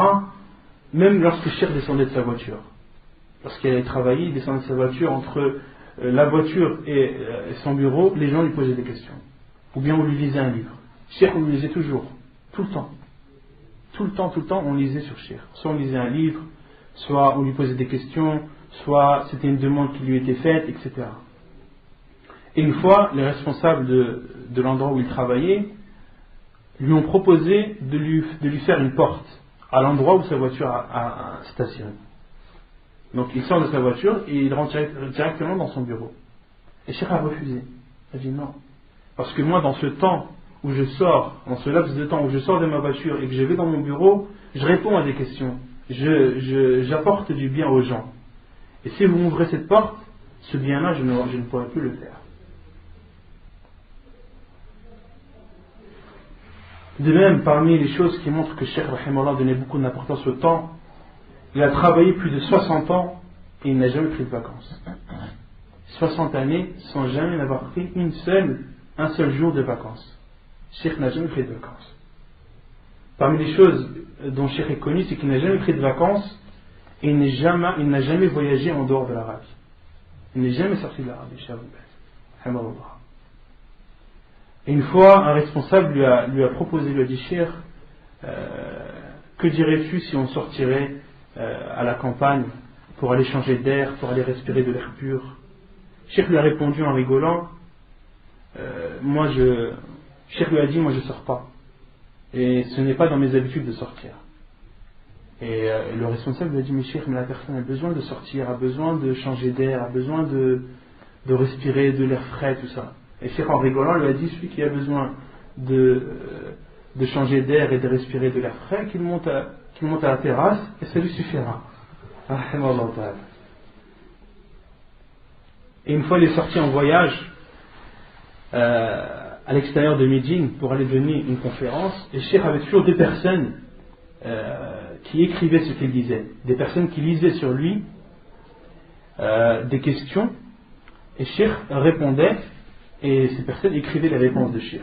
Même lorsque Cheikh descendait de sa voiture. Lorsqu'il allait travailler, il descendait de sa voiture. Entre la voiture et son bureau, les gens lui posaient des questions. Ou bien on lui lisait un livre. Cheikh, on lui lisait toujours, tout le temps. Tout le temps, on lisait sur Cheikh. Soit on lisait un livre, soit on lui posait des questions, soit c'était une demande qui lui était faite, etc. Et une fois, les responsables de l'endroit où il travaillait lui ont proposé de lui faire une porte à l'endroit où sa voiture a stationné. Donc il sort de sa voiture et il rentre directement dans son bureau. Et Cheikh a refusé. Il a dit non. Parce que moi, dans ce temps où je sors, dans ce laps de temps où je sors de ma voiture et que je vais dans mon bureau, je réponds à des questions. J'apporte du bien aux gens. Et si vous m'ouvrez cette porte, ce bien-là, je ne pourrai plus le faire. De même, parmi les choses qui montrent que Cheikh Rahimahullah donnait beaucoup d'importance au temps, il a travaillé plus de 60 ans et il n'a jamais pris de vacances. 60 années sans jamais n'avoir pris un seul jour de vacances. Cheikh n'a jamais pris de vacances. Parmi les choses dont Cheikh est connu, c'est qu'il n'a jamais pris de vacances et il n'a jamais voyagé en dehors de l'Arabie. Il n'est jamais sorti de l'Arabie, Cheikh Ibn Baz. Et une fois, un responsable lui a proposé, lui a dit, Cheikh, que dirais-tu si on sortirait à la campagne pour aller changer d'air, pour aller respirer de l'air pur? Cheikh lui a répondu en rigolant, Cheikh lui a dit, moi je sors pas. Et ce n'est pas dans mes habitudes de sortir. Et le responsable lui a dit, mais Cheikh, mais la personne a besoin de sortir, a besoin de changer d'air, a besoin de respirer de l'air frais, tout ça. Et Cheikh en rigolant lui a dit, celui qui a besoin de changer d'air et de respirer de l'air frais, qu'il monte à la terrasse et ça lui suffira. Et une fois il est sorti en voyage à l'extérieur de Médine pour aller donner une conférence, et Cheikh avait toujours des personnes qui écrivaient ce qu'il disait, des personnes qui lisaient sur lui des questions, et Cheikh répondait et ces personnes écrivaient les réponses de Cheikh.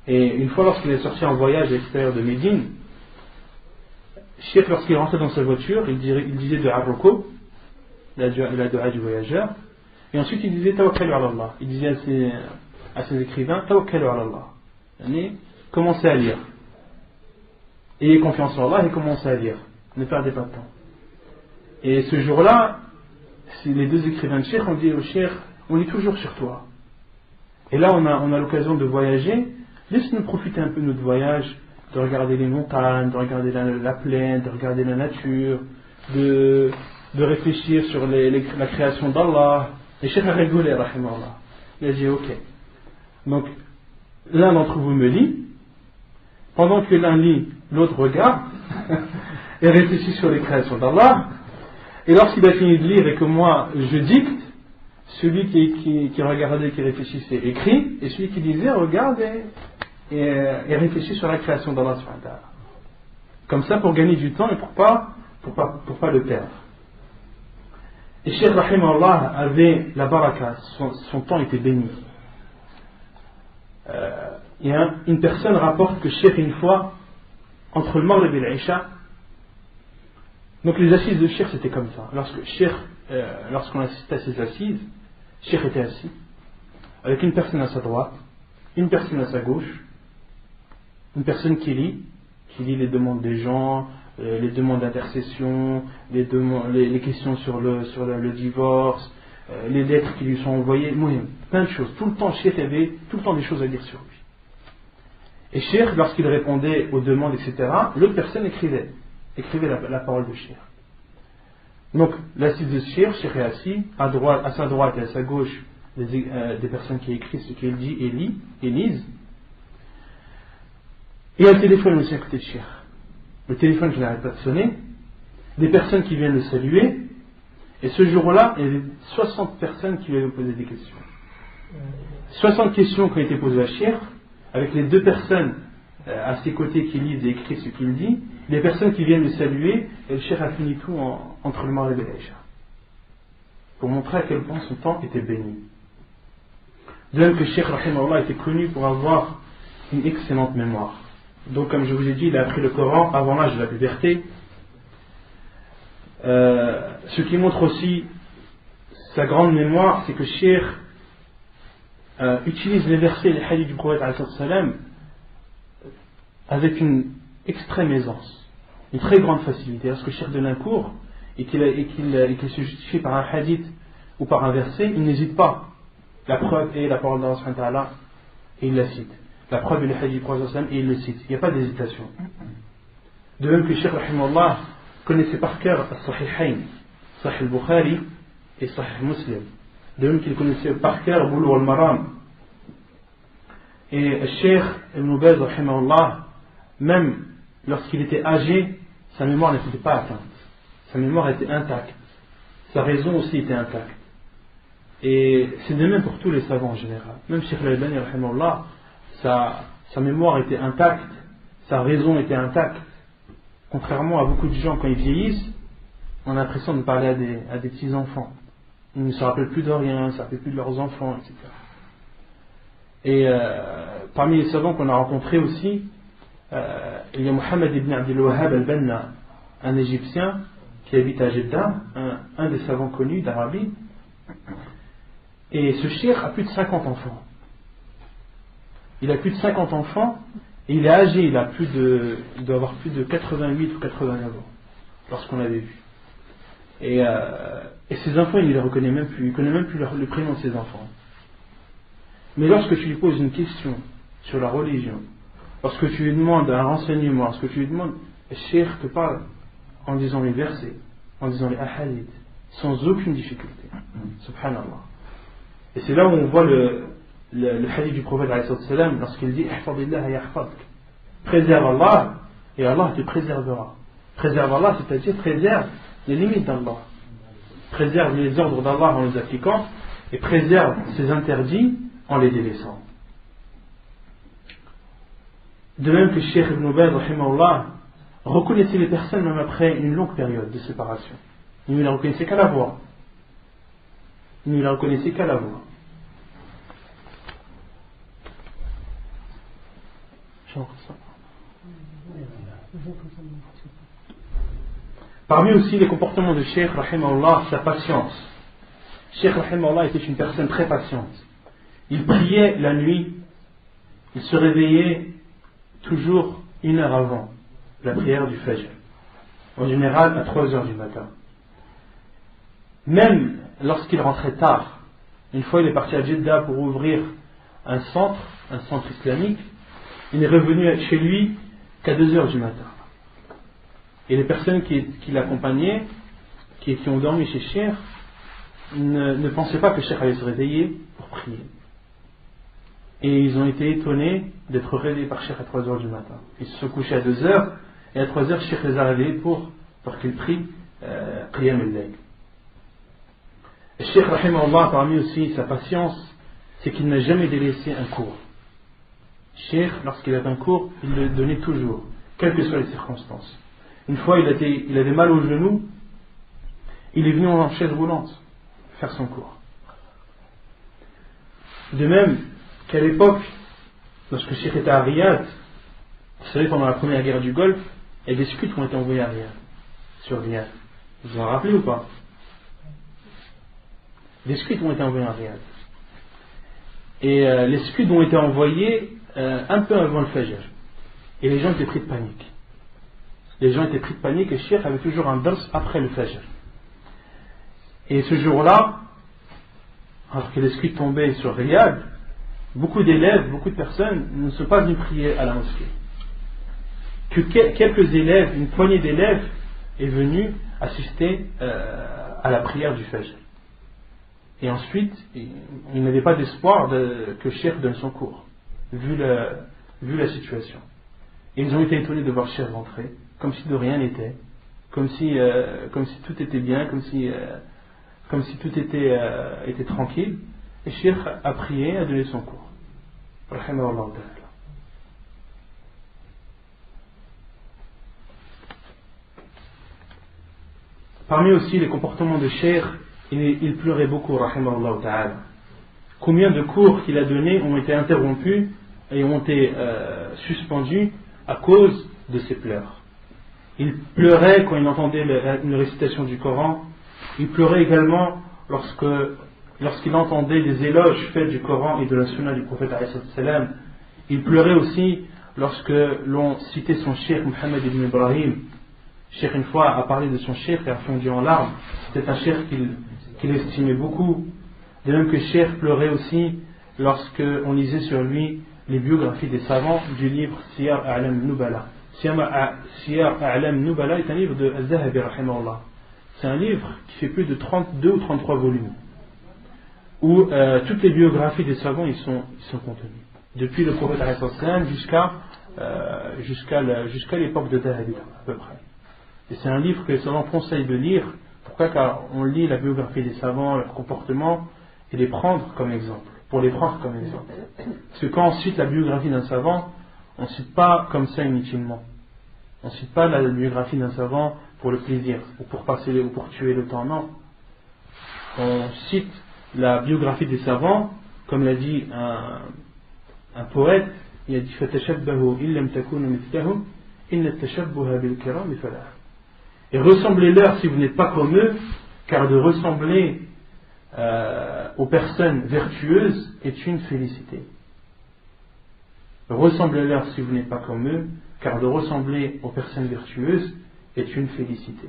Et une fois, lorsqu'il est sorti en voyage à l'extérieur de Médine, Cheikh, lorsqu'il rentrait dans sa voiture, il disait de Arroko, la dua du voyageur, et ensuite il disait Tawakkalu ala Allah. Il disait à ses écrivains Tawakkalu ala Allah. Commencez à lire. Ayez confiance en Allah et commencez à lire. Ne perdez pas de temps. Et ce jour-là, les deux écrivains de Cheikh ont dit au Cheikh, on est toujours sur toi. Et là, on a l'occasion de voyager. Laisse-nous profiter un peu de notre voyage, de regarder les montagnes, de regarder la plaine, de regarder la nature, de réfléchir sur la création d'Allah. Et Cheikh a rigolé, rahimahullah. Il a dit ok. Donc, l'un d'entre vous me lit, pendant que l'un lit, l'autre regarde et réfléchit sur les créations d'Allah. Et lorsqu'il a fini de lire et que moi je dicte, celui qui regardait, qui réfléchissait, écrit, et celui qui disait regarde et réfléchit sur la création d'Allah. Comme ça, pour gagner du temps et pour pas le perdre. Et Cheikh Rahimahullah avait la baraka, son temps était béni. Une personne rapporte que Cheikh, une fois, entre le Maghrib et l'Isha, donc les assises de Cheikh c'était comme ça. Lorsqu'on assistait à ces assises, Cheikh était assis, avec une personne à sa droite, une personne à sa gauche, une personne qui lit les demandes des gens, les demandes d'intercession, les questions sur le divorce, les lettres qui lui sont envoyées, plein de choses. Tout le temps, Cheikh avait tout le temps des choses à dire sur lui. Et Cheikh, lorsqu'il répondait aux demandes, etc., l'autre personne écrivait la parole de Cheikh. Donc, l'assise de Cheikh est assis, à sa droite et à sa gauche, des personnes qui écrivent ce qu'il dit et lisent. Et un téléphone aussi à côté de Cheikh. Le téléphone qui n'arrête pas de sonner, des personnes qui viennent le saluer, et ce jour-là, il y avait 60 personnes qui lui avaient posé des questions. 60 questions qui ont été posées à Cheikh, avec les deux personnes à ses côtés qui lisent et écrivent ce qu'il dit, les personnes qui viennent le saluer, et le Cheikh a fini tout entre le Maghrib et l'Aïcha. Pour montrer à quel point son temps était béni. De même que le Cheikh rahimahullah était connu pour avoir une excellente mémoire. Donc comme je vous ai dit, il a appris le Coran avant l'âge de la puberté. Ce qui montre aussi sa grande mémoire, c'est que Cheikh utilise les versets et les hadiths du prophète avec une extrême aisance, une très grande facilité. Lorsque Cheikh donne un cours et qu'il se justifie par un hadith ou par un verset, il n'hésite pas. La preuve est la parole d'Allah subhanahu wa ta'ala et il la cite. La preuve est le hadith du prophète et il le cite. Il n'y a pas d'hésitation. De même que Cheikh rahimahullah connaissait par cœur As-Sahihayn, Sahih al-Bukhari et Sahih Muslim. De même qu'il connaissait par cœur Bulugh al-Maram. Et Cheikh Ibn Baz rahimahullah, même lorsqu'il était âgé, sa mémoire n'était pas atteinte. Sa mémoire était intacte. Sa raison aussi était intacte. Et c'est de même pour tous les savants en général. Même Cheikh al-Albani rahimahullah, sa mémoire était intacte, sa raison était intacte. Contrairement à beaucoup de gens, quand ils vieillissent, on a l'impression de parler à des petits enfants. Ils ne se rappellent plus de rien, ils ne se rappellent plus de leurs enfants, etc. Et parmi les savants qu'on a rencontrés aussi, il y a Mohammed ibn Abdel Wahhab al-Banna, un Égyptien qui habite à Jeddah, un des savants connus d'Arabie. Et ce cheikh a plus de 50 enfants. Il a plus de 50 enfants et il est âgé, il doit avoir plus de 88 ou 89 ans lorsqu'on l'avait vu. Et ses enfants, il ne les reconnaît même plus, il ne connaît même plus le prénom de ses enfants. Mais lorsque tu lui poses une question sur la religion, lorsque tu lui demandes un renseignement, lorsque tu lui demandes, le cheikh te parle en disant les versets, en disant les ahadiths, sans aucune difficulté. Subhanallah. Et c'est là où on voit le hadith du prophète lorsqu'il dit préserve Allah et Allah te préservera. Préserve Allah, c'est-à-dire préserve les limites d'Allah, préserve les ordres d'Allah en les appliquant et préserve ses interdits en les délaissant. De même que Cheikh Ibn Baz rahimahullah reconnaissait les personnes même après une longue période de séparation. Il ne les reconnaissait qu'à la voix. Il ne les reconnaissait qu'à la voix. Parmi aussi les comportements de Cheikh rahimahullah, sa patience. Cheikh rahimahullah était une personne très patiente. Il priait la nuit, il se réveillait toujours 1 heure avant la prière du Fajr, en général à 3 heures du matin. Même lorsqu'il rentrait tard, une fois il est parti à Jeddah pour ouvrir un centre islamique, il n'est revenu chez lui qu'à 2 heures du matin. Et les personnes qui l'accompagnaient, qui ont dormi chez Cheikh, ne pensaient pas que Cheikh allait se réveiller pour prier. Et ils ont été étonnés d'être réveillés par Cheikh à 3 heures du matin. Ils se sont couchés à 2 heures, et à 3 heures, Cheikh les a réveillés pour qu'ils prient Qiyam al-Layl. Et Cheikh rahimahullah, parmi aussi sa patience, c'est qu'il n'a jamais délaissé un cours. Cheikh, lorsqu'il avait un cours, il le donnait toujours, quelles que soient les circonstances. Une fois, il avait mal au genou, il est venu en chaise roulante faire son cours. De même qu'à l'époque, lorsque Cheikh était à Riyad, vous savez, pendant la première guerre du Golfe, il y a des Scuds qui ont été envoyés à Riyad, sur Riyad. Vous vous en rappelez ou pas? Des Scuds ont été envoyés à Riyad. Et les Scuds ont été envoyés un peu avant le Fajr. Et les gens étaient pris de panique. Les gens étaient pris de panique et Cheikh avait toujours un dars après le Fajr. Et ce jour-là, alors que les Scuds tombaient sur Riyad, beaucoup d'élèves, beaucoup de personnes ne sont pas venus prier à la mosquée. Que quelques élèves, une poignée d'élèves est venue assister à la prière du Fajr. Et ensuite, il n'avait pas d'espoir que le cheikh donne son cours, vu la situation. Et ils ont été étonnés de voir le cheikh rentrer, comme si de rien n'était, comme si tout était bien, comme si tout était tranquille. Et le cheikh a prié, a donné son cours. Rahimahullah ta'ala. Parmi aussi les comportements de cheikh, il pleurait beaucoup, rahimahullah ta'ala. Combien de cours qu'il a donnés ont été interrompus et ont été suspendus à cause de ses pleurs. Il pleurait quand il entendait une récitation du Coran. Il pleurait également lorsqu'il entendait des éloges faits du Coran et de la sunna du prophète alayhi salam. Il pleurait aussi lorsque l'on citait son cheikh Mohammed ibn Ibrahim. Cheikh une fois a parlé de son cheikh et a fondu en larmes. C'était un cheikh qu'il estimait beaucoup. De même que cheikh pleurait aussi lorsque on lisait sur lui les biographies des savants du livre Siyar A'lam Nubala. Siyar A'lam Nubala est un livre de Al-Zahabi rahimahullah. C'est un livre qui fait plus de 32 ou 33 volumes où toutes les biographies des savants y sont contenues. Depuis le prophète jusqu'à l'époque de Zahabi à peu près. Et c'est un livre que les savants conseillent de lire. Pourquoi? Car on lit la biographie des savants, leur comportement, et les prendre comme exemple. Pour les prendre comme exemple. Parce que quand on cite la biographie d'un savant, on ne cite pas comme ça inutilement. On ne cite pas la biographie d'un savant pour le plaisir, ou pour passer ou pour tuer le temps, non. On cite la biographie des savants, comme l'a dit un poète, il a dit فَتَشَبَّهُوا إِن لَمْ تَكُونُوا مِثْلَهُمْ إِنَّ التَّشَبُّهَ بِالْكِرَامِ فَلَاحٌ. Et ressemblez-leur si vous n'êtes pas comme eux, car de ressembler aux personnes vertueuses est une félicité. Ressemblez-leur si vous n'êtes pas comme eux, car de ressembler aux personnes vertueuses est une félicité.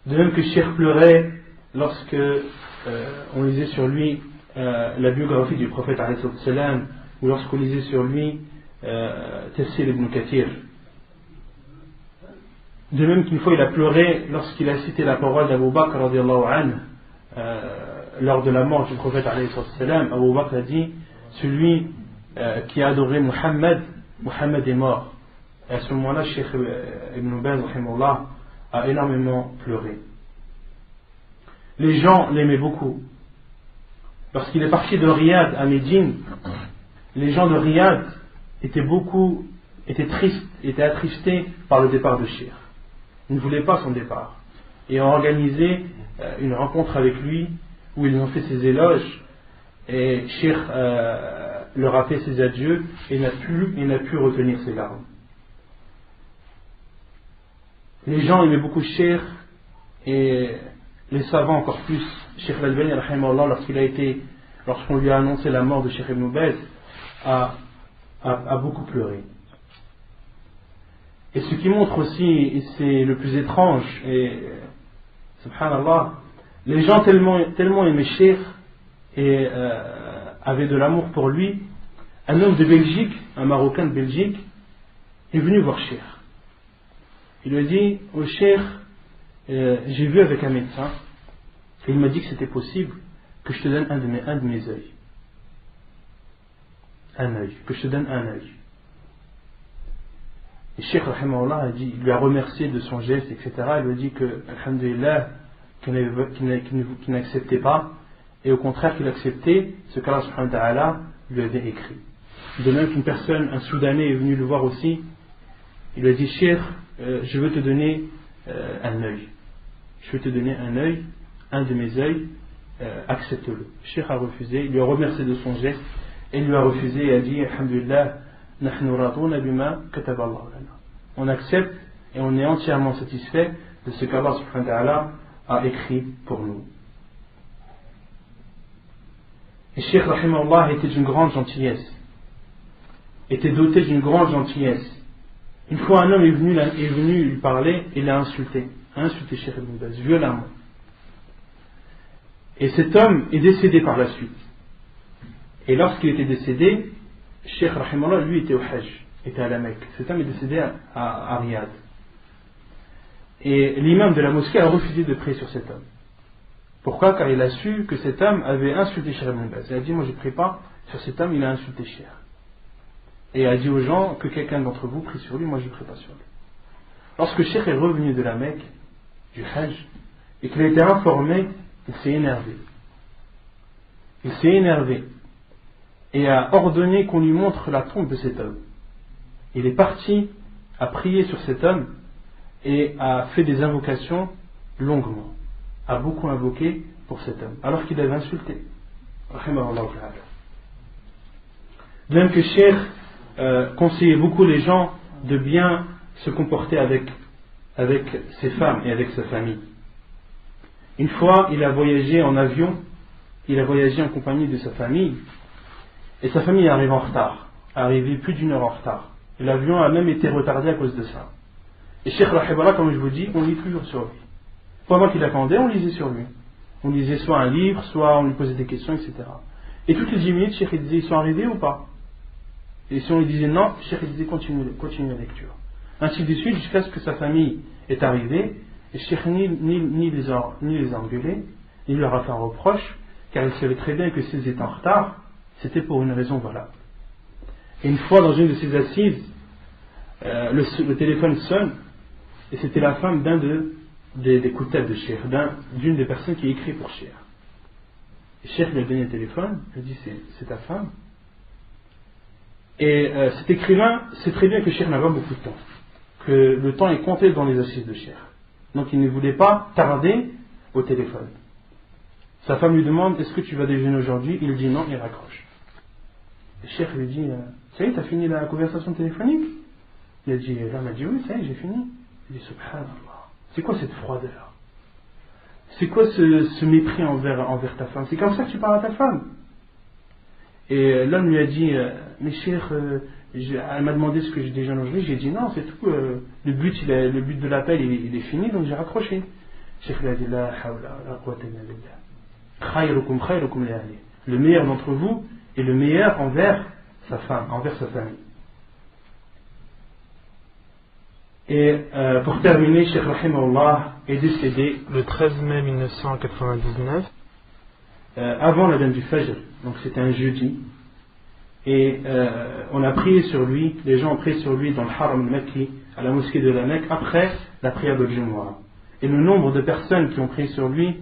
De même que Cheikh pleurait lorsque on lisait sur lui la biographie du prophète alayhi salam, ou lorsqu'on lisait sur lui Tafsir ibn Kathir. De même qu'une fois il a pleuré lorsqu'il a cité la parole d'Abu Bakr radiallahu anhu lors de la mort du prophète alayhi salam. Abu Bakr a dit: celui qui a adoré Muhammad est mort. Et à ce moment-là, Cheikh Ibn Baz rahimahullah a énormément pleuré. Les gens l'aimaient beaucoup. Lorsqu'il est parti de Riyad à Médine, les gens de Riyad étaient tristes, étaient attristés par le départ de Cheikh. Ils ne voulaient pas son départ. Et ont organisé une rencontre avec lui où ils ont fait ses éloges. Et Cheikh leur a fait ses adieux et n'a pu retenir ses larmes. Les gens aimaient beaucoup Cheikh et les savants encore plus. Cheikh Al-Albani rahimahullah, lorsqu'on lui a annoncé la mort de Cheikh Ibn Baz, a beaucoup pleuré. Et ce qui montre aussi, et c'est le plus étrange, et subhanallah, les gens tellement aimaient Cheikh et avaient de l'amour pour lui. Un homme de Belgique, un Marocain de Belgique, est venu voir Cheikh. Il lui a dit: oh Cheikh, j'ai vu avec un médecin et il m'a dit que c'était possible que je te donne un de mes œils. Un œil, que je te donne un œil. Et Cheikh rahimahullah il lui a remercié de son geste, etc. Il lui a dit que, alhamdulillah, qu'il n'acceptait pas, et au contraire qu'il acceptait ce qu'Allah subhanahu wa ta'ala lui avait écrit. De même qu'une personne, un Soudanais est venu le voir aussi, il lui a dit: Cheikh, je veux te donner un œil. Je veux te donner un œil, un de mes œils, accepte-le. Cheikh a refusé, il lui a remercié de son geste, et il lui a refusé et a dit: alhamdulillah, nahnu raduna bima kataba Allah lana. On accepte et on est entièrement satisfait de ce qu'Allah subhanahu wa ta'ala a écrit pour nous. Et Cheikh rahimahullah était d'une grande gentillesse, était doté d'une grande gentillesse. Une fois un homme est venu lui parler et l'a insulté Cheikh Ibn Baz violemment. Et cet homme est décédé par la suite. Et lorsqu'il était décédé, Cheikh Rahimallah, lui, était au Hajj, était à la Mecque. Cet homme est décédé à Riyad. Et l'imam de la mosquée a refusé de prier sur cet homme. Pourquoi? Car il a su que cet homme avait insulté Cheikh Ibn Baz. Il a dit, moi je ne prie pas sur cet homme, il a insulté Cheikh. Et il a dit aux gens que quelqu'un d'entre vous prie sur lui, moi je ne prie pas sur lui. Lorsque Cheikh est revenu de la Mecque, du Hajj, et qu'il a été informé, il s'est énervé. Il s'est énervé et a ordonné qu'on lui montre la tombe de cet homme. Il est parti à prier sur cet homme et a fait des invocations longuement, a beaucoup invoqué pour cet homme, alors qu'il avait insulté. De même que Cheikh conseillait beaucoup les gens de bien se comporter avec ses femmes et avec sa famille. Une fois, il a voyagé en avion, il a voyagé en compagnie de sa famille, et sa famille arrive en retard, arrivé plus d'1 heure en retard. Et l'avion a même été retardé à cause de ça. Et Cheikh Rahimahullah, comme je vous dis, on lit toujours sur lui. Pendant qu'il attendait, on lisait sur lui. On lisait soit un livre, soit on lui posait des questions, etc. Et toutes les 10 minutes, Cheikh disait, ils sont arrivés ou pas? Et si on lui disait non, Cheikh disait, continue la lecture. Ainsi de suite, jusqu'à ce que sa famille est arrivée, et Cheikh ni les a engueulés, ni leur a fait un reproche, car il savait très bien que s'ils étaient en retard, c'était pour une raison valable. Et une fois, dans une de ces assises, le téléphone sonne, et c'était la femme d'un des coups de Cheikh, d'une des personnes qui écrit pour Cheikh. Et Cheikh lui a donné le téléphone, il a dit, c'est ta femme. Et cet écrivain sait très bien que Cheikh n'a pas beaucoup de temps, que le temps est compté dans les assises de Cheikh. Donc il ne voulait pas tarder au téléphone. Sa femme lui demande, est-ce que tu vas déjeuner aujourd'hui? Il dit non, il raccroche. Le Cheikh lui dit, ça y est, t'as fini la conversation téléphonique? Il a dit, l'homme a dit, oui, ça y est, j'ai fini. Il dit, subhanallah, c'est quoi cette froideur? C'est quoi ce mépris envers ta femme? C'est comme ça que tu parles à ta femme? Et l'homme lui a dit, mais Cheikh, elle m'a demandé ce que je déjeune aujourd'hui. J'ai dit non, c'est tout, le but de l'appel il est fini, donc j'ai raccroché. Cheikh lui a dit, la hawla la quwwata illa billah. Khayrukum khayrukum li ahli. Le meilleur d'entre vous est le meilleur envers sa femme, envers sa famille. Et pour terminer, Cheikh Rahimahullah est décédé le 13 mai 1999, avant la date du Fajr, donc c'était un jeudi. Et on a prié sur lui, les gens ont prié sur lui dans le Haram al-Makki, à la mosquée de la Mecque, après la prière de Jumu'ah. Et le nombre de personnes qui ont prié sur lui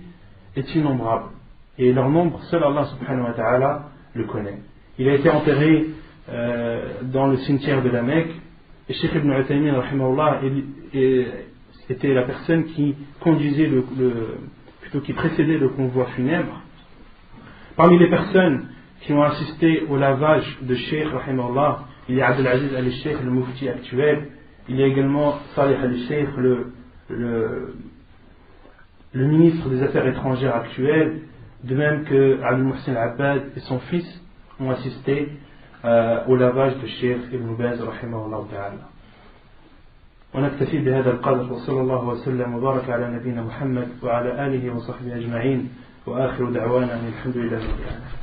est innombrable. Et leur nombre, seul Allah subhanahu wa ta'ala le connaît. Il a été enterré dans le cimetière de la Mecque. Et Cheikh Ibn Uthaymin, rahimahullah, était la personne qui conduisait plutôt qui précédait le convoi funèbre. Parmi les personnes qui ont assisté au lavage de Cheikh, rahimahullah, il y a Abdelaziz al-Cheikh, le mufti actuel. Il y a également Salih al-Cheikh, le ministre des Affaires étrangères actuel, de même que Abdel Mohsen al-Abbad et son fils ont assisté au lavage de Cheikh Ibn Baz رحمه الله تعالى. ونكتفي بهذا القدر وصلى الله وسلم وبارك على نبينا محمد وعلى آله وصحبه أجمعين وآخر دعوانا الحمد لله رب العالمين.